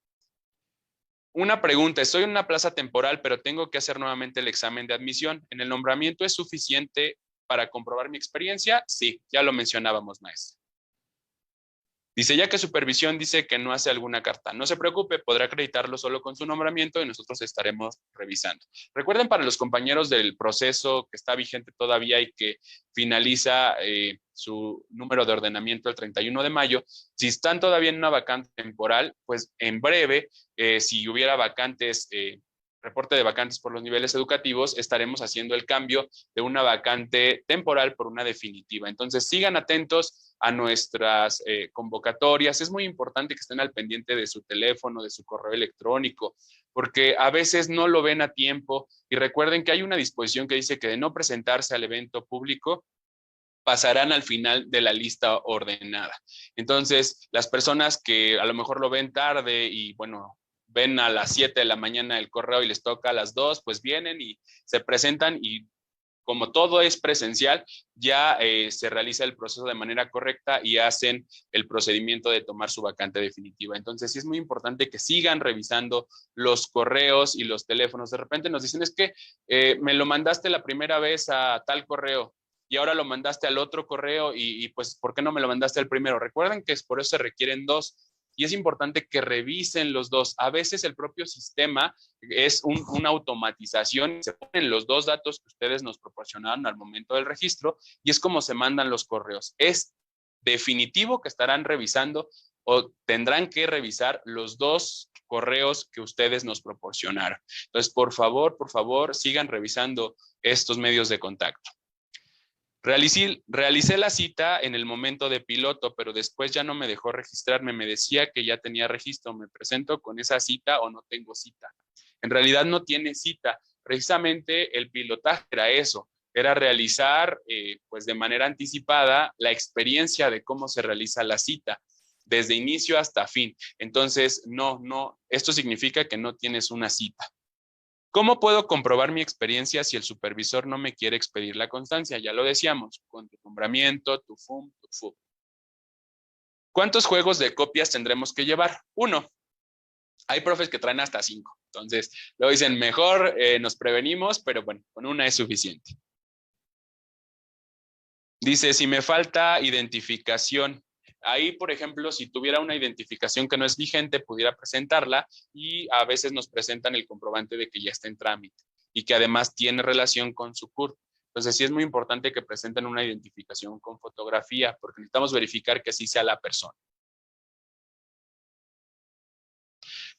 Una pregunta, estoy en una plaza temporal, pero tengo que hacer nuevamente el examen de admisión. ¿En el nombramiento es suficiente para comprobar mi experiencia? Sí, ya lo mencionábamos, maestro. Dice, ya que supervisión dice que no hace alguna carta. No se preocupe, podrá acreditarlo solo con su nombramiento y nosotros estaremos revisando. Recuerden para los compañeros del proceso que está vigente todavía y que finaliza su número de ordenamiento el 31 de mayo, si están todavía en una vacante temporal, pues en breve, si hubiera vacantes, reporte de vacantes por los niveles educativos, estaremos haciendo el cambio de una vacante temporal por una definitiva. Entonces, sigan atentos a nuestras convocatorias. Es muy importante que estén al pendiente de su teléfono, de su correo electrónico, porque a veces no lo ven a tiempo. Y recuerden que hay una disposición que dice que de no presentarse al evento público, pasarán al final de la lista ordenada. Entonces, las personas que a lo mejor lo ven tarde y, bueno, ven a las 7 de la mañana el correo y les toca a las 2, pues vienen y se presentan y como todo es presencial, ya se realiza el proceso de manera correcta y hacen el procedimiento de tomar su vacante definitiva. Entonces, sí es muy importante que sigan revisando los correos y los teléfonos. De repente nos dicen, es que me lo mandaste la primera vez a tal correo y ahora lo mandaste al otro correo y pues, ¿por qué no me lo mandaste al primero? Recuerden que es por eso se requieren dos. y es importante que revisen los dos. A veces el propio sistema es una automatización, se ponen los dos datos que ustedes nos proporcionaron al momento del registro y es como se mandan los correos. Es definitivo que estarán revisando o tendrán que revisar los dos correos que ustedes nos proporcionaron. Entonces, por favor, sigan revisando estos medios de contacto. Realicé la cita en el momento de piloto, pero después ya no me dejó registrarme. Me decía que ya tenía registro. ¿Me presento con esa cita o no tengo cita? En realidad no tiene cita. Precisamente el pilotaje era eso. Era realizar pues de manera anticipada la experiencia de cómo se realiza la cita, desde inicio hasta fin. Entonces, esto significa que no tienes una cita. ¿Cómo puedo comprobar mi experiencia si el supervisor no me quiere expedir la constancia? Ya lo decíamos, con tu nombramiento, tu FUM, tu FUB. ¿Cuántos juegos de copias tendremos que llevar? 1. Hay profes que traen hasta 5. Entonces, luego dicen, mejor nos prevenimos, pero bueno, con una es suficiente. Dice, si me falta identificación. Ahí, por ejemplo, si tuviera una identificación que no es vigente, pudiera presentarla y a veces nos presentan el comprobante de que ya está en trámite y que además tiene relación con su CURP. Entonces, sí es muy importante que presenten una identificación con fotografía porque necesitamos verificar que sí sea la persona.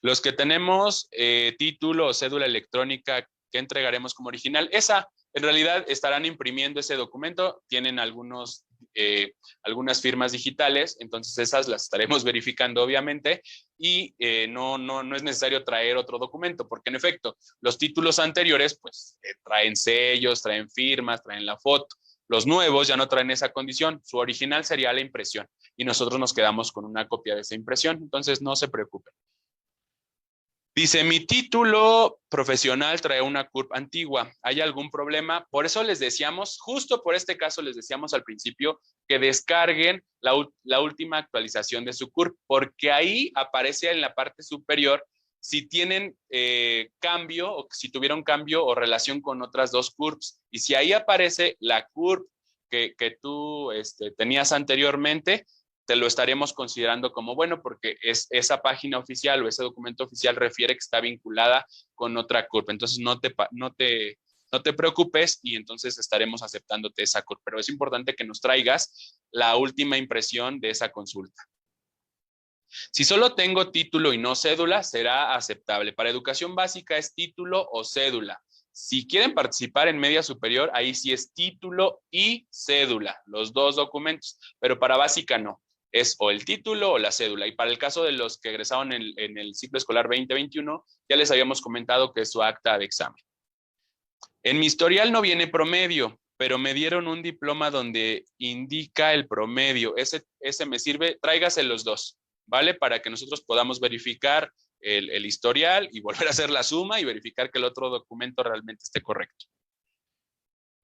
Los que tenemos título o cédula electrónica que entregaremos como original, esa en realidad estarán imprimiendo ese documento, tienen algunas firmas digitales, entonces esas las estaremos verificando obviamente y no es necesario traer otro documento, porque en efecto, los títulos anteriores pues traen sellos, traen firmas, traen la foto. Los nuevos ya no traen esa condición, su original sería la impresión y nosotros nos quedamos con una copia de esa impresión, entonces no se preocupen. Dice, mi título profesional trae una CURP antigua. ¿Hay algún problema? Por eso les decíamos, justo por este caso les decíamos al principio que descarguen la última actualización de su CURP, porque ahí aparece en la parte superior si tienen cambio o si tuvieron cambio o relación con otras dos CURPs. Y si ahí aparece la CURP que tú tenías anteriormente, te lo estaremos considerando como bueno porque esa página oficial o ese documento oficial refiere que está vinculada con otra CURP. Entonces no te preocupes y entonces estaremos aceptándote esa CURP. Pero es importante que nos traigas la última impresión de esa consulta. Si solo tengo título y no cédula, será aceptable. Para educación básica es título o cédula. Si quieren participar en media superior, ahí sí es título y cédula, los dos documentos, pero para básica no. Es o el título o la cédula. Y para el caso de los que egresaron en el ciclo escolar 2021, ya les habíamos comentado que es su acta de examen. En mi historial no viene promedio, pero me dieron un diploma donde indica el promedio. Ese me sirve, tráigase los dos, ¿vale? Para que nosotros podamos verificar el historial y volver a hacer la suma y verificar que el otro documento realmente esté correcto.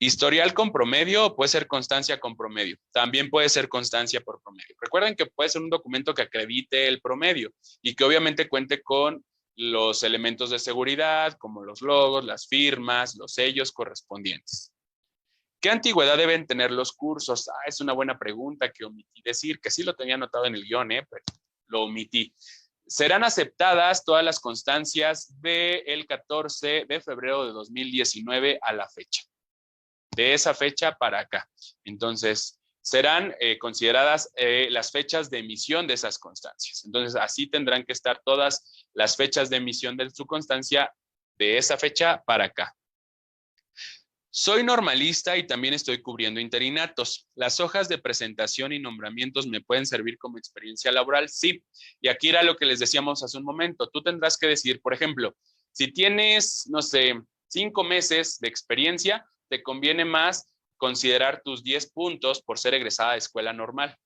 Historial con promedio o puede ser constancia con promedio. También puede ser constancia por promedio. Recuerden que puede ser un documento que acredite el promedio y que obviamente cuente con los elementos de seguridad, como los logos, las firmas, los sellos correspondientes. ¿Qué antigüedad deben tener los cursos? Es una buena pregunta que omití decir, que sí lo tenía anotado en el guión, pero lo omití. Serán aceptadas todas las constancias del 14 de febrero de 2019 a la fecha. De esa fecha para acá. Entonces, serán consideradas las fechas de emisión de esas constancias. Entonces, así tendrán que estar todas las fechas de emisión de su constancia de esa fecha para acá. Soy normalista y también estoy cubriendo interinatos. ¿Las hojas de presentación y nombramientos me pueden servir como experiencia laboral? Sí. Y aquí era lo que les decíamos hace un momento. Tú tendrás que decir, por ejemplo, si tienes, no sé, 5 meses de experiencia, te conviene más considerar tus 10 puntos por ser egresada de escuela normal,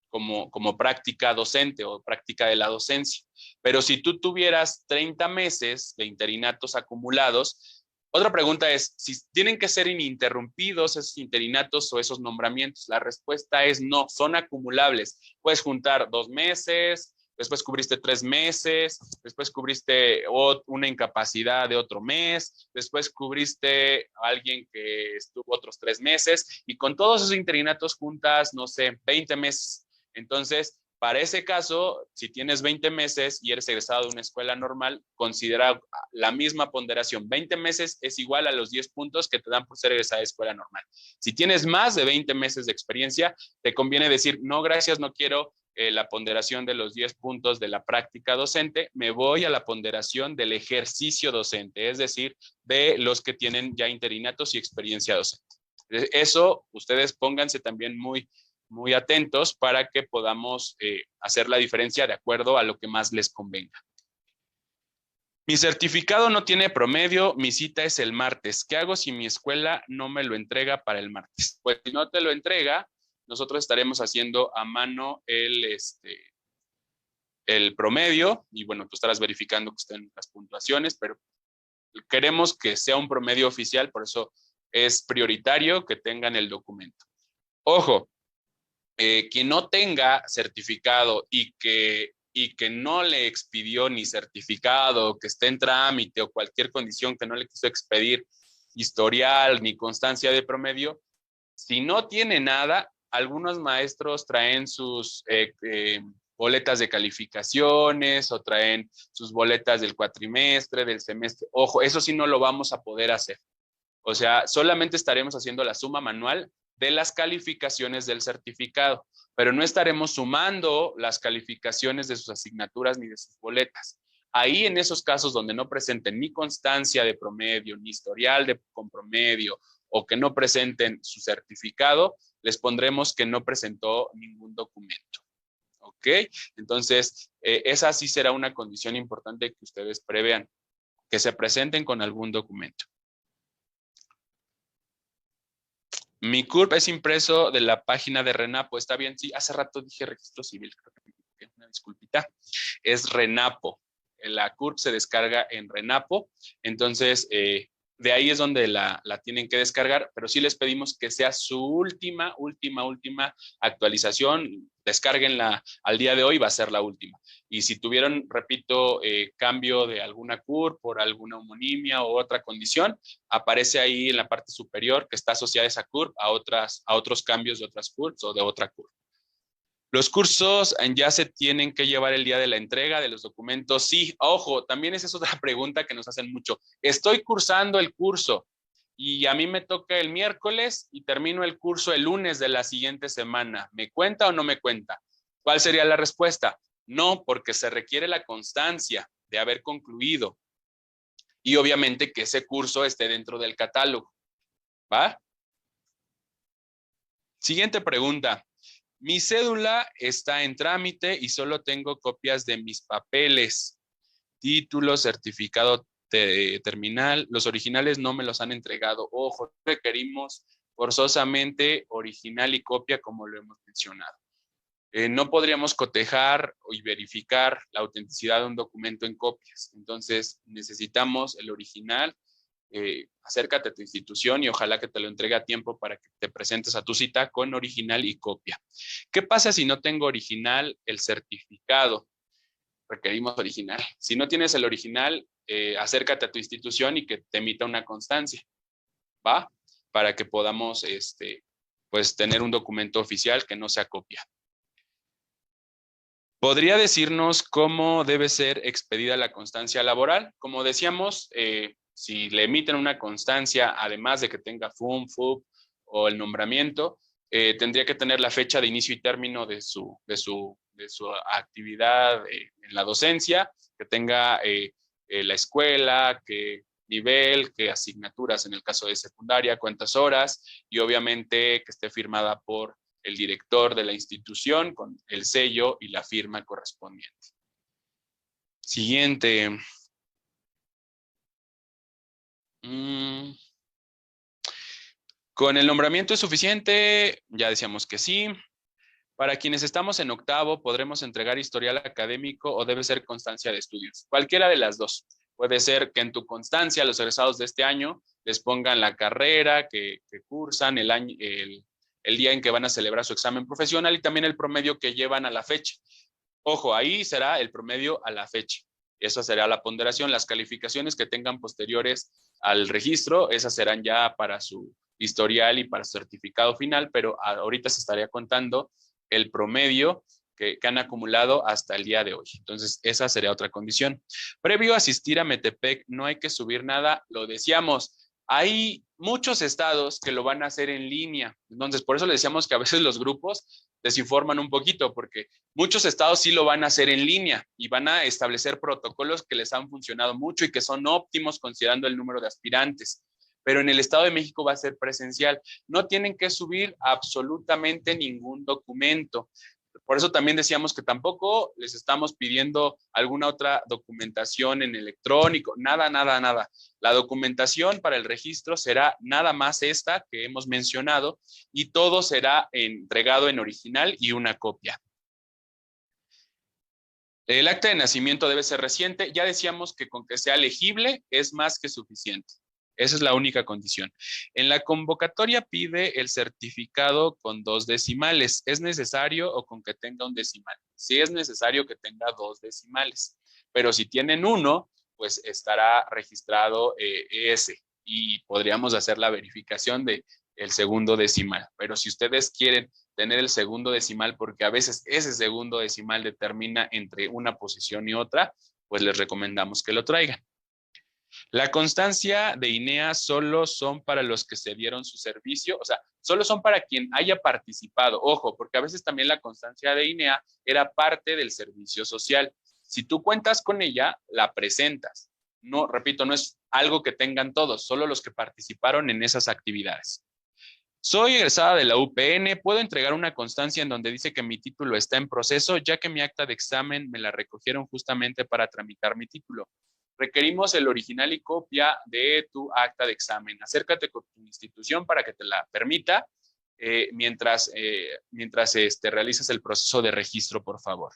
como práctica docente o práctica de la docencia. Pero si tú tuvieras 30 meses de interinatos acumulados, otra pregunta es, si tienen que ser ininterrumpidos esos interinatos o esos nombramientos. La respuesta es no, son acumulables. Puedes juntar 2 meses, después cubriste 3 meses, después cubriste una incapacidad de otro mes, después cubriste a alguien que estuvo otros 3 meses y con todos esos interinatos juntas, no sé, 20 meses. Entonces, Para ese caso, si tienes 20 meses y eres egresado de una escuela normal, considera la misma ponderación. 20 meses es igual a los 10 puntos que te dan por ser egresado de escuela normal. Si tienes más de 20 meses de experiencia, te conviene decir, no, gracias, no quiero la ponderación de los 10 puntos de la práctica docente, me voy a la ponderación del ejercicio docente, es decir, de los que tienen ya interinatos y experiencia docente. Eso, ustedes pónganse también muy atentos para que podamos hacer la diferencia de acuerdo a lo que más les convenga. Mi certificado no tiene promedio, mi cita es el martes. ¿Qué hago si mi escuela no me lo entrega para el martes? Pues si no te lo entrega, nosotros estaremos haciendo a mano el promedio y bueno, tú estarás verificando que estén las puntuaciones, pero queremos que sea un promedio oficial, por eso es prioritario que tengan el documento. Ojo, quien no tenga certificado y que no le expidió ni certificado, que esté en trámite o cualquier condición que no le quiso expedir historial ni constancia de promedio, si no tiene nada, algunos maestros traen sus boletas de calificaciones o traen sus boletas del cuatrimestre, del semestre. Ojo, eso sí no lo vamos a poder hacer. O sea, solamente estaremos haciendo la suma manual de las calificaciones del certificado, pero no estaremos sumando las calificaciones de sus asignaturas ni de sus boletas. Ahí en esos casos donde no presenten ni constancia de promedio, ni historial con promedio, o que no presenten su certificado, les pondremos que no presentó ningún documento. ¿Ok? Entonces, esa sí será una condición importante que ustedes prevean, que se presenten con algún documento. Mi CURP es impreso de la página de RENAPO. ¿Está bien? Sí, hace rato dije registro civil. Creo que me equivoqué. Una disculpita. Es RENAPO. La CURP se descarga en RENAPO. Entonces, de ahí es donde la tienen que descargar, pero sí les pedimos que sea su última actualización. Descárguenla al día de hoy, va a ser la última. Y si tuvieron, repito, cambio de alguna CURP por alguna homonimia o otra condición, aparece ahí en la parte superior que está asociada esa CURP a otros cambios de otras CURPs o de otra CURP. Los cursos ya se tienen que llevar el día de la entrega de los documentos. Sí, ojo, también esa es otra pregunta que nos hacen mucho. Estoy cursando el curso y a mí me toca el miércoles y termino el curso el lunes de la siguiente semana. ¿Me cuenta o no me cuenta? ¿Cuál sería la respuesta? No, porque se requiere la constancia de haber concluido y obviamente que ese curso esté dentro del catálogo. ¿Va? Siguiente pregunta. Mi cédula está en trámite y solo tengo copias de mis papeles, título, certificado terminal. Los originales no me los han entregado. Ojo, requerimos forzosamente original y copia como lo hemos mencionado. No podríamos cotejar y verificar la autenticidad de un documento en copias. Entonces, necesitamos el original. Acércate a tu institución y ojalá que te lo entregue a tiempo para que te presentes a tu cita con original y copia. ¿Qué pasa si no tengo original el certificado? Requerimos original. Si no tienes el original, acércate a tu institución y que te emita una constancia, ¿va? Para que podamos pues, tener un documento oficial que no sea copia. ¿Podría decirnos cómo debe ser expedida la constancia laboral? Como decíamos, si le emiten una constancia, además de que tenga FUM, FUP o el nombramiento, tendría que tener la fecha de inicio y término de su actividad en la docencia, que tenga la escuela, qué nivel, qué asignaturas en el caso de secundaria, cuántas horas, y obviamente que esté firmada por el director de la institución con el sello y la firma correspondiente. Siguiente. ¿Con el nombramiento es suficiente? Ya decíamos que sí. Para quienes estamos en octavo, ¿podremos entregar historial académico o debe ser constancia de estudios? Cualquiera de las dos. Puede ser que en tu constancia los egresados de este año les pongan la carrera que cursan, el día en que van a celebrar su examen profesional y también el promedio que llevan a la fecha. Ojo, ahí será el promedio a la fecha. Eso será la ponderación. Las calificaciones que tengan posteriores al registro, esas serán ya para su historial y para su certificado final, pero ahorita se estaría contando el promedio que han acumulado hasta el día de hoy. Entonces, esa sería otra condición. Previo a asistir a Metepec, no hay que subir nada, lo decíamos. Hay muchos estados que lo van a hacer en línea. Entonces, por eso le decíamos que a veces los grupos desinforman un poquito, porque muchos estados sí lo van a hacer en línea y van a establecer protocolos que les han funcionado mucho y que son óptimos considerando el número de aspirantes. Pero en el Estado de México va a ser presencial. No tienen que subir absolutamente ningún documento. Por eso también decíamos que tampoco les estamos pidiendo alguna otra documentación en electrónico, nada, nada, nada. La documentación para el registro será nada más esta que hemos mencionado y todo será entregado en original y una copia. El acta de nacimiento debe ser reciente. Ya decíamos que con que sea legible es más que suficiente. Esa es la única condición. En la convocatoria pide el certificado con 2 decimales. ¿Es necesario o con que tenga un decimal? Sí es necesario que tenga 2 decimales, pero si tienen uno, pues estará registrado ese y podríamos hacer la verificación de el segundo decimal. Pero si ustedes quieren tener el segundo decimal, porque a veces ese segundo decimal determina entre una posición y otra, pues les recomendamos que lo traigan. La constancia de INEA solo son para los que se dieron su servicio, o sea, solo son para quien haya participado. Ojo, porque a veces también la constancia de INEA era parte del servicio social. Si tú cuentas con ella, la presentas. No, repito, no es algo que tengan todos, solo los que participaron en esas actividades. Soy egresada de la UPN, puedo entregar una constancia en donde dice que mi título está en proceso, ya que mi acta de examen me la recogieron justamente para tramitar mi título. Requerimos el original y copia de tu acta de examen. Acércate con tu institución para que te la permita mientras realizas el proceso de registro, por favor.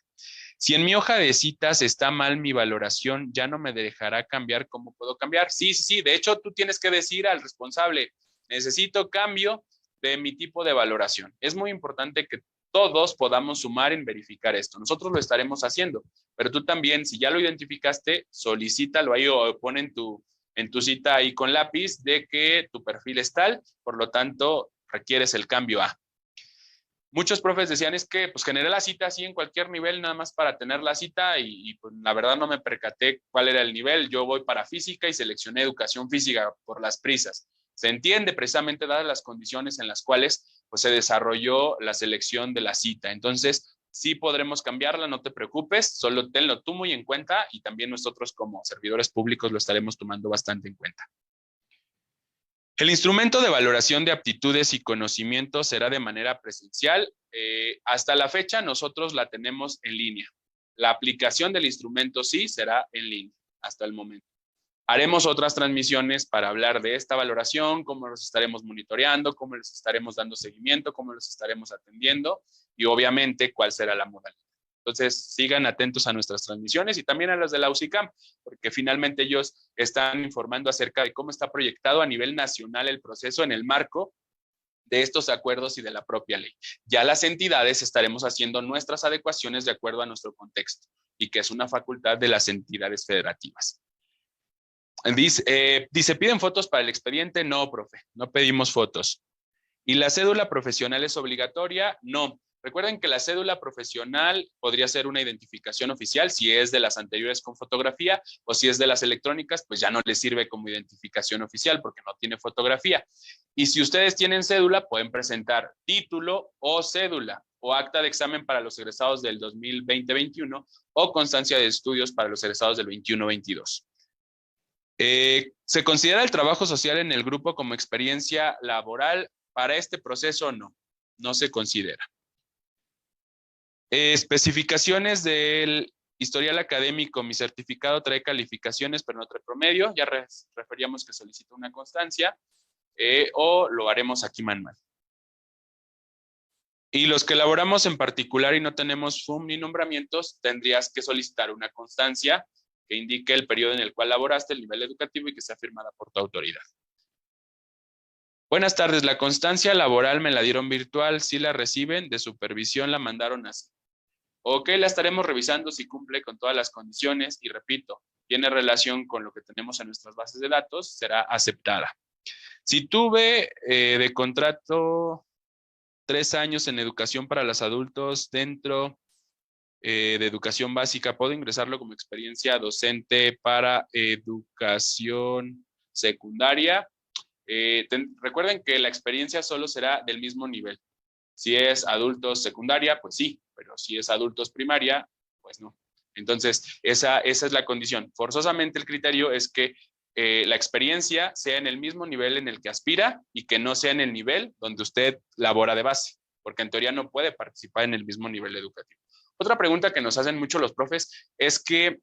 Si en mi hoja de citas está mal mi valoración, ya no me dejará cambiar. ¿Cómo puedo cambiar? Sí, sí, sí. De hecho, tú tienes que decir al responsable, necesito cambio de mi tipo de valoración. Es muy importante que todos podamos sumar en verificar esto. Nosotros lo estaremos haciendo, pero tú también, si ya lo identificaste, solicítalo ahí o pon en tu cita ahí con lápiz de que tu perfil es tal, por lo tanto, requieres el cambio A. Muchos profes decían, es que pues generé la cita así en cualquier nivel nada más para tener la cita y pues la verdad no me percaté cuál era el nivel. Yo voy para física y seleccioné educación física por las prisas. Se entiende precisamente dadas las condiciones en las cuales pues se desarrolló la selección de la cita. Entonces, sí podremos cambiarla, no te preocupes, solo tenlo tú muy en cuenta y también nosotros como servidores públicos lo estaremos tomando bastante en cuenta. El instrumento de valoración de aptitudes y conocimientos será de manera presencial. Hasta la fecha nosotros la tenemos en línea. La aplicación del instrumento sí será en línea hasta el momento. Haremos otras transmisiones para hablar de esta valoración, cómo los estaremos monitoreando, cómo les estaremos dando seguimiento, cómo los estaremos atendiendo y obviamente cuál será la modalidad. Entonces, sigan atentos a nuestras transmisiones y también a las de la UCICAM, porque finalmente ellos están informando acerca de cómo está proyectado a nivel nacional el proceso en el marco de estos acuerdos y de la propia ley. Ya las entidades estaremos haciendo nuestras adecuaciones de acuerdo a nuestro contexto y que es una facultad de las entidades federativas. Dice, ¿piden fotos para el expediente? No, profe, no pedimos fotos. ¿Y la cédula profesional es obligatoria? No. Recuerden que la cédula profesional podría ser una identificación oficial si es de las anteriores con fotografía o si es de las electrónicas, pues ya no les sirve como identificación oficial porque no tiene fotografía. Y si ustedes tienen cédula, pueden presentar título o cédula o acta de examen para los egresados del 2020-21 o constancia de estudios para los egresados del 21-22. ¿Se considera el trabajo social en el grupo como experiencia laboral? Para este proceso no se considera. Especificaciones del historial académico. Mi certificado trae calificaciones, pero no trae promedio. Ya referíamos que solicita una constancia o lo haremos aquí manual. Y los que elaboramos en particular y no tenemos FUM ni nombramientos, tendrías que solicitar una constancia que indique el periodo en el cual laboraste, el nivel educativo y que sea firmada por tu autoridad. Buenas tardes, la constancia laboral me la dieron virtual, si la reciben, de supervisión la mandaron así. Ok, la estaremos revisando si cumple con todas las condiciones y repito, tiene relación con lo que tenemos en nuestras bases de datos, será aceptada. Si tuve de contrato 3 años en educación para los adultos dentro de educación básica, ¿puedo ingresarlo como experiencia docente para educación secundaria? Recuerden que la experiencia solo será del mismo nivel. Si es adultos secundaria, pues sí, pero si es adultos primaria, pues no. Entonces, esa es la condición. Forzosamente el criterio es que la experiencia sea en el mismo nivel en el que aspira y que no sea en el nivel donde usted labora de base, porque en teoría no puede participar en el mismo nivel educativo. Otra pregunta que nos hacen mucho los profes es que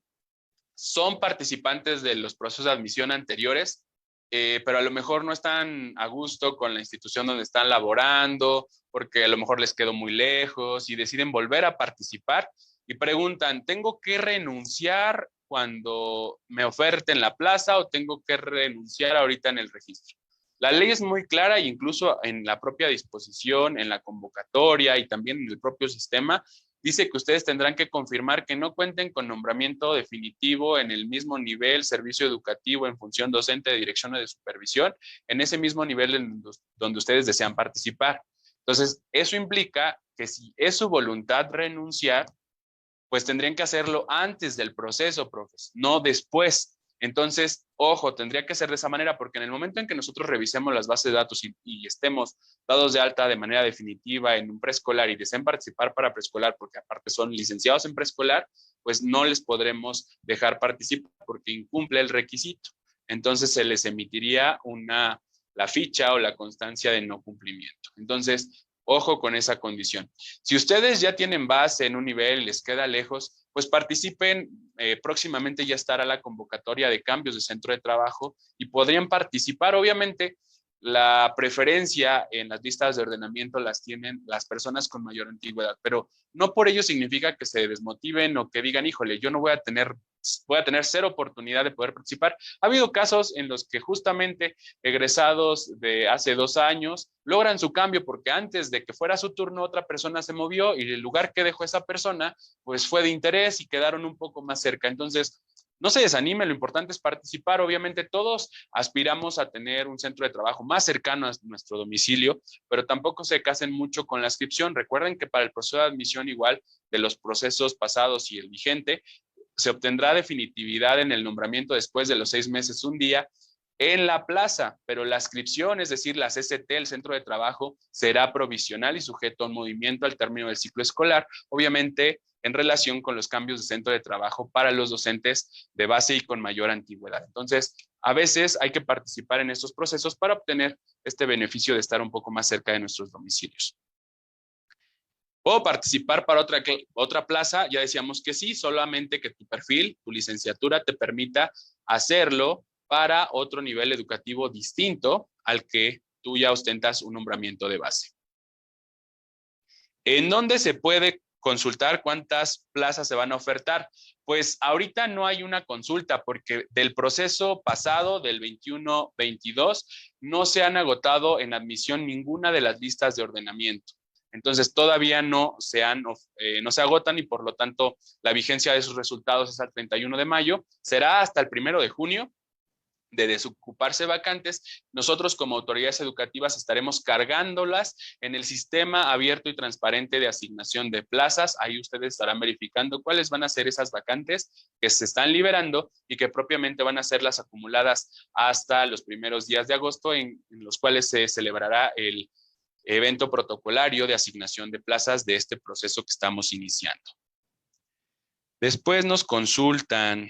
son participantes de los procesos de admisión anteriores, pero a lo mejor no están a gusto con la institución donde están laborando, porque a lo mejor les quedó muy lejos y deciden volver a participar y preguntan, ¿tengo que renunciar cuando me oferten la plaza o tengo que renunciar ahorita en el registro? La ley es muy clara e incluso en la propia disposición, en la convocatoria y también en el propio sistema, dice que ustedes tendrán que confirmar que no cuenten con nombramiento definitivo en el mismo nivel, servicio educativo en función docente de dirección o de supervisión, en ese mismo nivel en donde ustedes desean participar. Entonces, eso implica que si es su voluntad renunciar, pues tendrían que hacerlo antes del proceso, profes, no después. Entonces, ojo, tendría que ser de esa manera, porque en el momento en que nosotros revisemos las bases de datos y estemos dados de alta de manera definitiva en un preescolar y deseen participar para preescolar, porque aparte son licenciados en preescolar, pues no les podremos dejar participar porque incumple el requisito. Entonces se les emitiría la ficha o la constancia de no cumplimiento. Entonces, ojo con esa condición. Si ustedes ya tienen base en un nivel y les queda lejos, pues participen. Próximamente ya estará la convocatoria de cambios de centro de trabajo y podrían participar. Obviamente, la preferencia en las listas de ordenamiento las tienen las personas con mayor antigüedad, pero no por ello significa que se desmotiven o que digan, híjole, yo no voy a tener cero oportunidad de poder participar. Ha habido casos en los que justamente egresados de hace 2 años logran su cambio porque antes de que fuera su turno otra persona se movió y el lugar que dejó esa persona pues fue de interés y quedaron un poco más cerca. Entonces, no se desanime, lo importante es participar. Obviamente todos aspiramos a tener un centro de trabajo más cercano a nuestro domicilio, pero tampoco se casen mucho con la inscripción. Recuerden que para el proceso de admisión igual de los procesos pasados y el vigente, se obtendrá definitividad en el nombramiento después de los 6 meses, un día, en la plaza, pero la inscripción, es decir, la CCT, el centro de trabajo, será provisional y sujeto a un movimiento al término del ciclo escolar, obviamente en relación con los cambios de centro de trabajo para los docentes de base y con mayor antigüedad. Entonces, a veces hay que participar en estos procesos para obtener este beneficio de estar un poco más cerca de nuestros domicilios. ¿Puedo participar para otra plaza? Ya decíamos que sí, solamente que tu perfil, tu licenciatura te permita hacerlo para otro nivel educativo distinto al que tú ya ostentas un nombramiento de base. ¿En dónde se puede consultar cuántas plazas se van a ofertar? Pues ahorita no hay una consulta porque del proceso pasado, del 21-22, no se han agotado en admisión ninguna de las listas de ordenamiento. Entonces todavía no se agotan y por lo tanto la vigencia de esos resultados es al 31 de mayo. Será hasta el 1 de junio de desocuparse vacantes. Nosotros como autoridades educativas estaremos cargándolas en el sistema abierto y transparente de asignación de plazas. Ahí ustedes estarán verificando cuáles van a ser esas vacantes que se están liberando y que propiamente van a ser las acumuladas hasta los primeros días de agosto en los cuales se celebrará el evento protocolario de asignación de plazas de este proceso que estamos iniciando. Después nos consultan.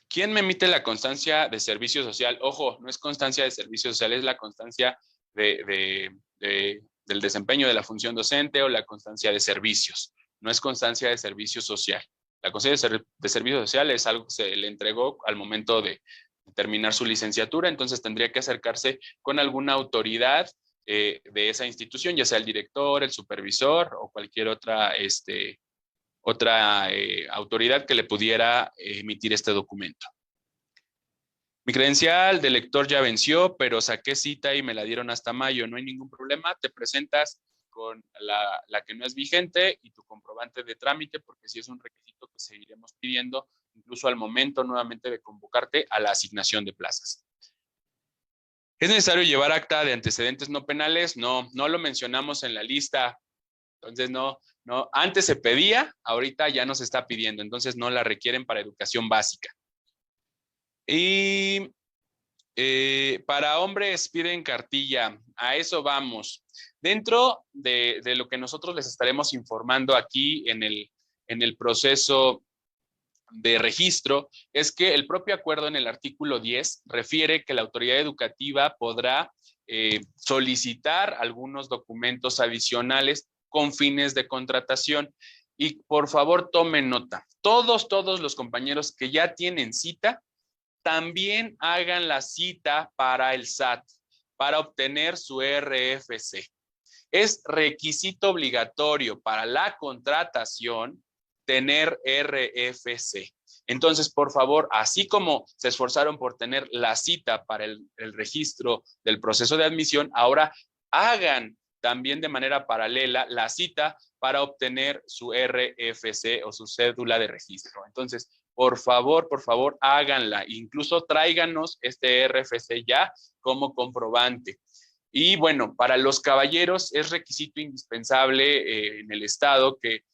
¿Quién me emite la constancia de servicio social? Ojo, no es constancia de servicio social, es la constancia del desempeño de la función docente o la constancia de servicios. No es constancia de servicio social. La constancia de servicio social es algo que se le entregó al momento de terminar su licenciatura, entonces tendría que acercarse con alguna autoridad de esa institución, ya sea el director, el supervisor o cualquier otra autoridad que le pudiera emitir este documento. Mi credencial de lector ya venció, pero saqué cita y me la dieron hasta mayo. No hay ningún problema. Te presentas con la que no es vigente y tu comprobante de trámite, porque sí es un requisito que seguiremos pidiendo, incluso al momento nuevamente de convocarte a la asignación de plazas. ¿Es necesario llevar acta de antecedentes no penales? No, no lo mencionamos en la lista. Entonces, no, antes se pedía, ahorita ya no se está pidiendo. Entonces, no la requieren para educación básica. Y para hombres piden cartilla. A eso vamos. Dentro de lo que nosotros les estaremos informando aquí en el proceso de registro, es que el propio acuerdo en el artículo 10 refiere que la autoridad educativa podrá solicitar algunos documentos adicionales con fines de contratación. Y por favor tomen nota, todos los compañeros que ya tienen cita, también hagan la cita para el SAT, para obtener su RFC. Es requisito obligatorio para la contratación tener RFC. Entonces, por favor, así como se esforzaron por tener la cita para el registro del proceso de admisión, ahora hagan también de manera paralela la cita para obtener su RFC o su cédula de registro. Entonces, por favor, háganla. Incluso tráiganos este RFC ya como comprobante. Y bueno, para los caballeros es requisito indispensable en el Estado que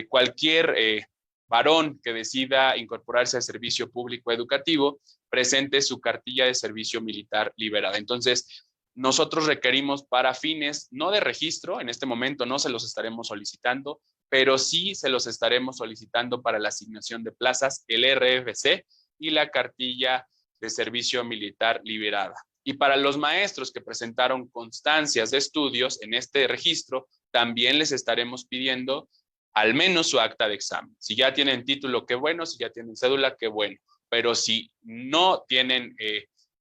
cualquier varón que decida incorporarse al servicio público educativo presente su cartilla de servicio militar liberada. Entonces, nosotros requerimos para fines no de registro, en este momento no se los estaremos solicitando, pero sí se los estaremos solicitando para la asignación de plazas, el RFC y la cartilla de servicio militar liberada. Y para los maestros que presentaron constancias de estudios en este registro, también les estaremos pidiendo al menos su acta de examen. Si ya tienen título, qué bueno. Si ya tienen cédula, qué bueno. Pero si no tienen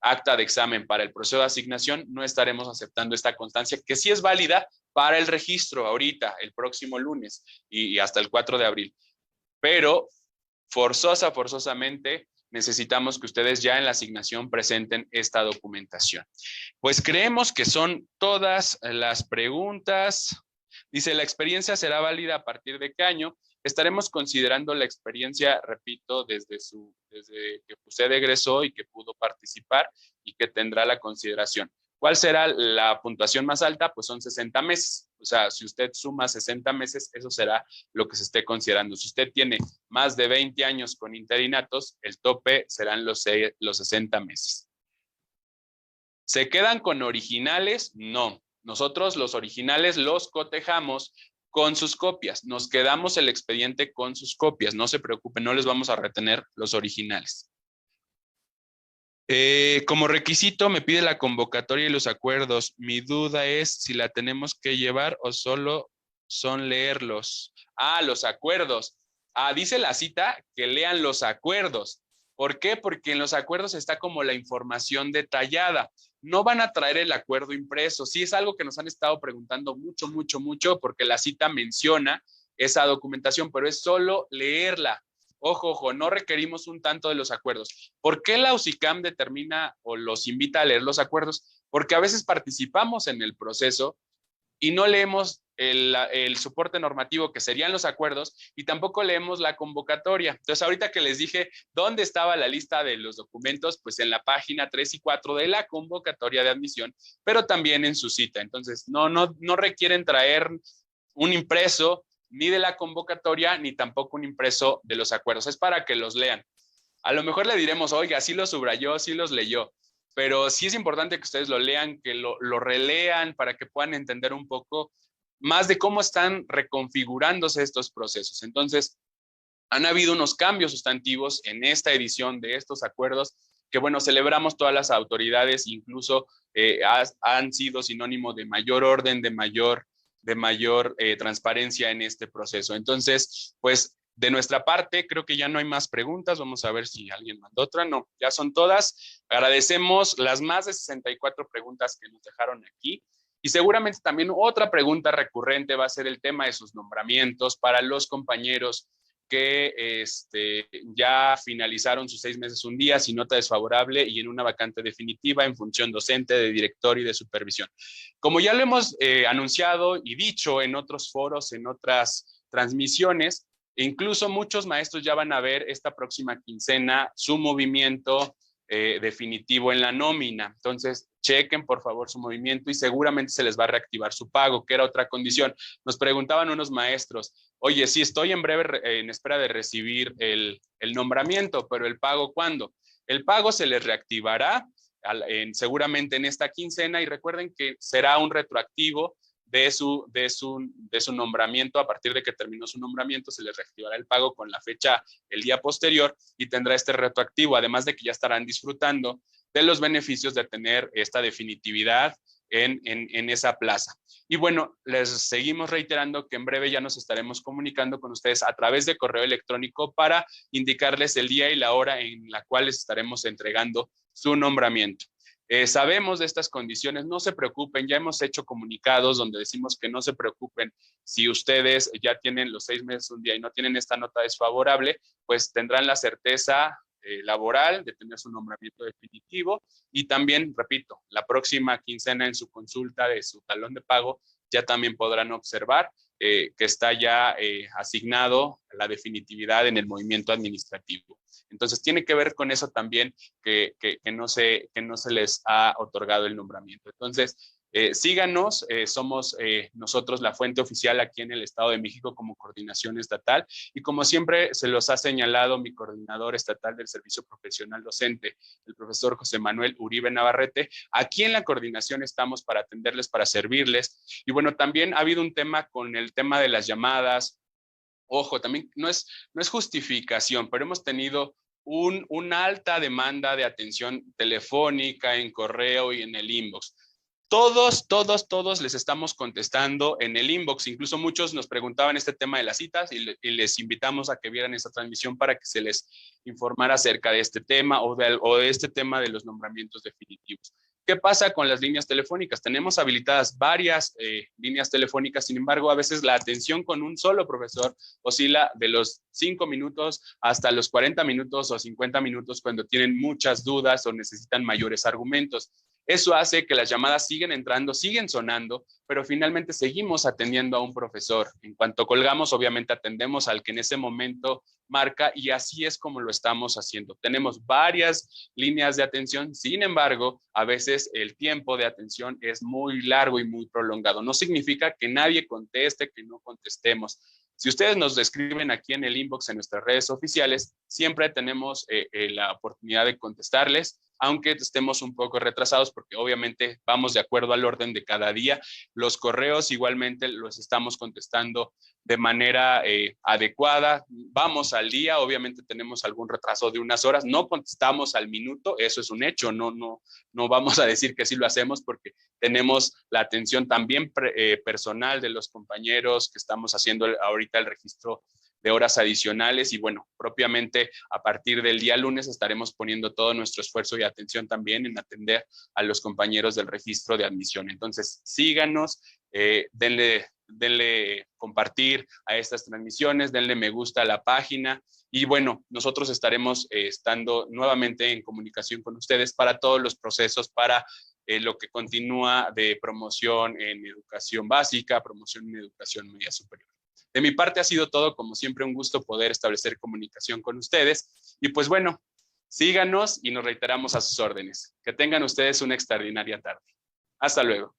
acta de examen para el proceso de asignación, no estaremos aceptando esta constancia, que sí es válida para el registro ahorita, el próximo lunes y hasta el 4 de abril. Pero forzosamente necesitamos que ustedes ya en la asignación presenten esta documentación. Pues creemos que son todas las preguntas. Dice, ¿la experiencia será válida a partir de qué año? Estaremos considerando la experiencia, repito, desde que usted egresó y que pudo participar y que tendrá la consideración. ¿Cuál será la puntuación más alta? Pues son 60 meses. O sea, si usted suma 60 meses, eso será lo que se esté considerando. Si usted tiene más de 20 años con interinatos, el tope serán los 60 meses. ¿Se quedan con originales? No. Nosotros los originales los cotejamos con sus copias. Nos quedamos el expediente con sus copias. No se preocupen, no les vamos a retener los originales. Como requisito me pide la convocatoria y los acuerdos. Mi duda es si la tenemos que llevar o solo son leerlos. Ah, los acuerdos. Ah, dice la cita que lean los acuerdos. ¿Por qué? Porque en los acuerdos está como la información detallada. No van a traer el acuerdo impreso. Sí, es algo que nos han estado preguntando mucho, porque la cita menciona esa documentación, pero es solo leerla. Ojo, no requerimos un tanto de los acuerdos. ¿Por qué la UCICAM determina o los invita a leer los acuerdos? Porque a veces participamos en el proceso y no leemos el soporte normativo que serían los acuerdos y tampoco leemos la convocatoria. Entonces, ahorita que les dije dónde estaba la lista de los documentos, pues en la página 3 y 4 de la convocatoria de admisión, pero también en su cita. Entonces, no requieren traer un impreso ni de la convocatoria, ni tampoco un impreso de los acuerdos. Es para que los lean. A lo mejor le diremos, oiga, sí los subrayó, sí los leyó, pero sí es importante que ustedes lo lean, que lo relean para que puedan entender un poco más de cómo están reconfigurándose estos procesos. Entonces, han habido unos cambios sustantivos en esta edición de estos acuerdos que, bueno, celebramos todas las autoridades, incluso han sido sinónimo de mayor orden, de mayor transparencia en este proceso. Entonces, pues de nuestra parte, creo que ya no hay más preguntas. Vamos a ver si alguien mandó otra. No, ya son todas. Agradecemos las más de 64 preguntas que nos dejaron aquí. Y seguramente también otra pregunta recurrente va a ser el tema de sus nombramientos para los compañeros que ya finalizaron sus 6 meses un día sin nota desfavorable y en una vacante definitiva en función docente, de director y de supervisión. Como ya lo hemos anunciado y dicho en otros foros, en otras transmisiones, incluso muchos maestros ya van a ver esta próxima quincena su movimiento definitivo en la nómina. Entonces, chequen por favor su movimiento y seguramente se les va a reactivar su pago, que era otra condición. Nos preguntaban unos maestros, oye, sí, estoy en breve en espera de recibir el nombramiento, pero ¿el pago cuándo? El pago se les reactivará seguramente en esta quincena y recuerden que será un retroactivo de su nombramiento. A partir de que terminó su nombramiento se les reactivará el pago con la fecha el día posterior y tendrá este retroactivo, además de que ya estarán disfrutando de los beneficios de tener esta definitividad en esa plaza. Y bueno, les seguimos reiterando que en breve ya nos estaremos comunicando con ustedes a través de correo electrónico para indicarles el día y la hora en la cual les estaremos entregando su nombramiento. Sabemos de estas condiciones, no se preocupen, ya hemos hecho comunicados donde decimos que no se preocupen si ustedes ya tienen los 6 meses un día y no tienen esta nota desfavorable, pues tendrán la certeza laboral de tener su nombramiento definitivo y también, repito, la próxima quincena en su consulta de su talón de pago ya también podrán observar que está ya asignado la definitividad en el movimiento administrativo. Entonces, tiene que ver con eso también que no se les ha otorgado el nombramiento. Entonces, síganos, somos nosotros la fuente oficial aquí en el Estado de México como coordinación estatal y como siempre se los ha señalado mi coordinador estatal del servicio profesional docente, el profesor José Manuel Uribe Navarrete, aquí en la coordinación estamos para atenderles, para servirles. Y bueno, también ha habido un tema con el tema de las llamadas. Ojo, también no es justificación, pero hemos tenido una alta demanda de atención telefónica, en correo y en el inbox. Todos les estamos contestando en el inbox. Incluso muchos nos preguntaban este tema de las citas y les invitamos a que vieran esta transmisión para que se les informara acerca de este tema o de este tema de los nombramientos definitivos. ¿Qué pasa con las líneas telefónicas? Tenemos habilitadas varias líneas telefónicas, sin embargo, a veces la atención con un solo profesor oscila de los 5 minutos hasta los 40 minutos o 50 minutos cuando tienen muchas dudas o necesitan mayores argumentos. Eso hace que las llamadas siguen entrando, siguen sonando, pero finalmente seguimos atendiendo a un profesor. En cuanto colgamos, obviamente atendemos al que en ese momento marca y así es como lo estamos haciendo. Tenemos varias líneas de atención, sin embargo, a veces el tiempo de atención es muy largo y muy prolongado. No significa que nadie conteste, que no contestemos. Si ustedes nos escriben aquí en el inbox en nuestras redes oficiales, siempre tenemos la oportunidad de contestarles, aunque estemos un poco retrasados porque obviamente vamos de acuerdo al orden de cada día. Los correos igualmente los estamos contestando de manera adecuada. Vamos al día, obviamente tenemos algún retraso de unas horas, no contestamos al minuto, eso es un hecho, no vamos a decir que sí lo hacemos porque tenemos la atención también personal de los compañeros que estamos haciendo ahorita el registro de horas adicionales y bueno, propiamente a partir del día lunes estaremos poniendo todo nuestro esfuerzo y atención también en atender a los compañeros del registro de admisión. Entonces, síganos, denle compartir a estas transmisiones, denle me gusta a la página y bueno, nosotros estaremos estando nuevamente en comunicación con ustedes para todos los procesos, para lo que continúa de promoción en educación básica, promoción en educación media superior. De mi parte ha sido todo, como siempre un gusto poder establecer comunicación con ustedes y pues bueno, síganos y nos reiteramos a sus órdenes. Que tengan ustedes una extraordinaria tarde. Hasta luego.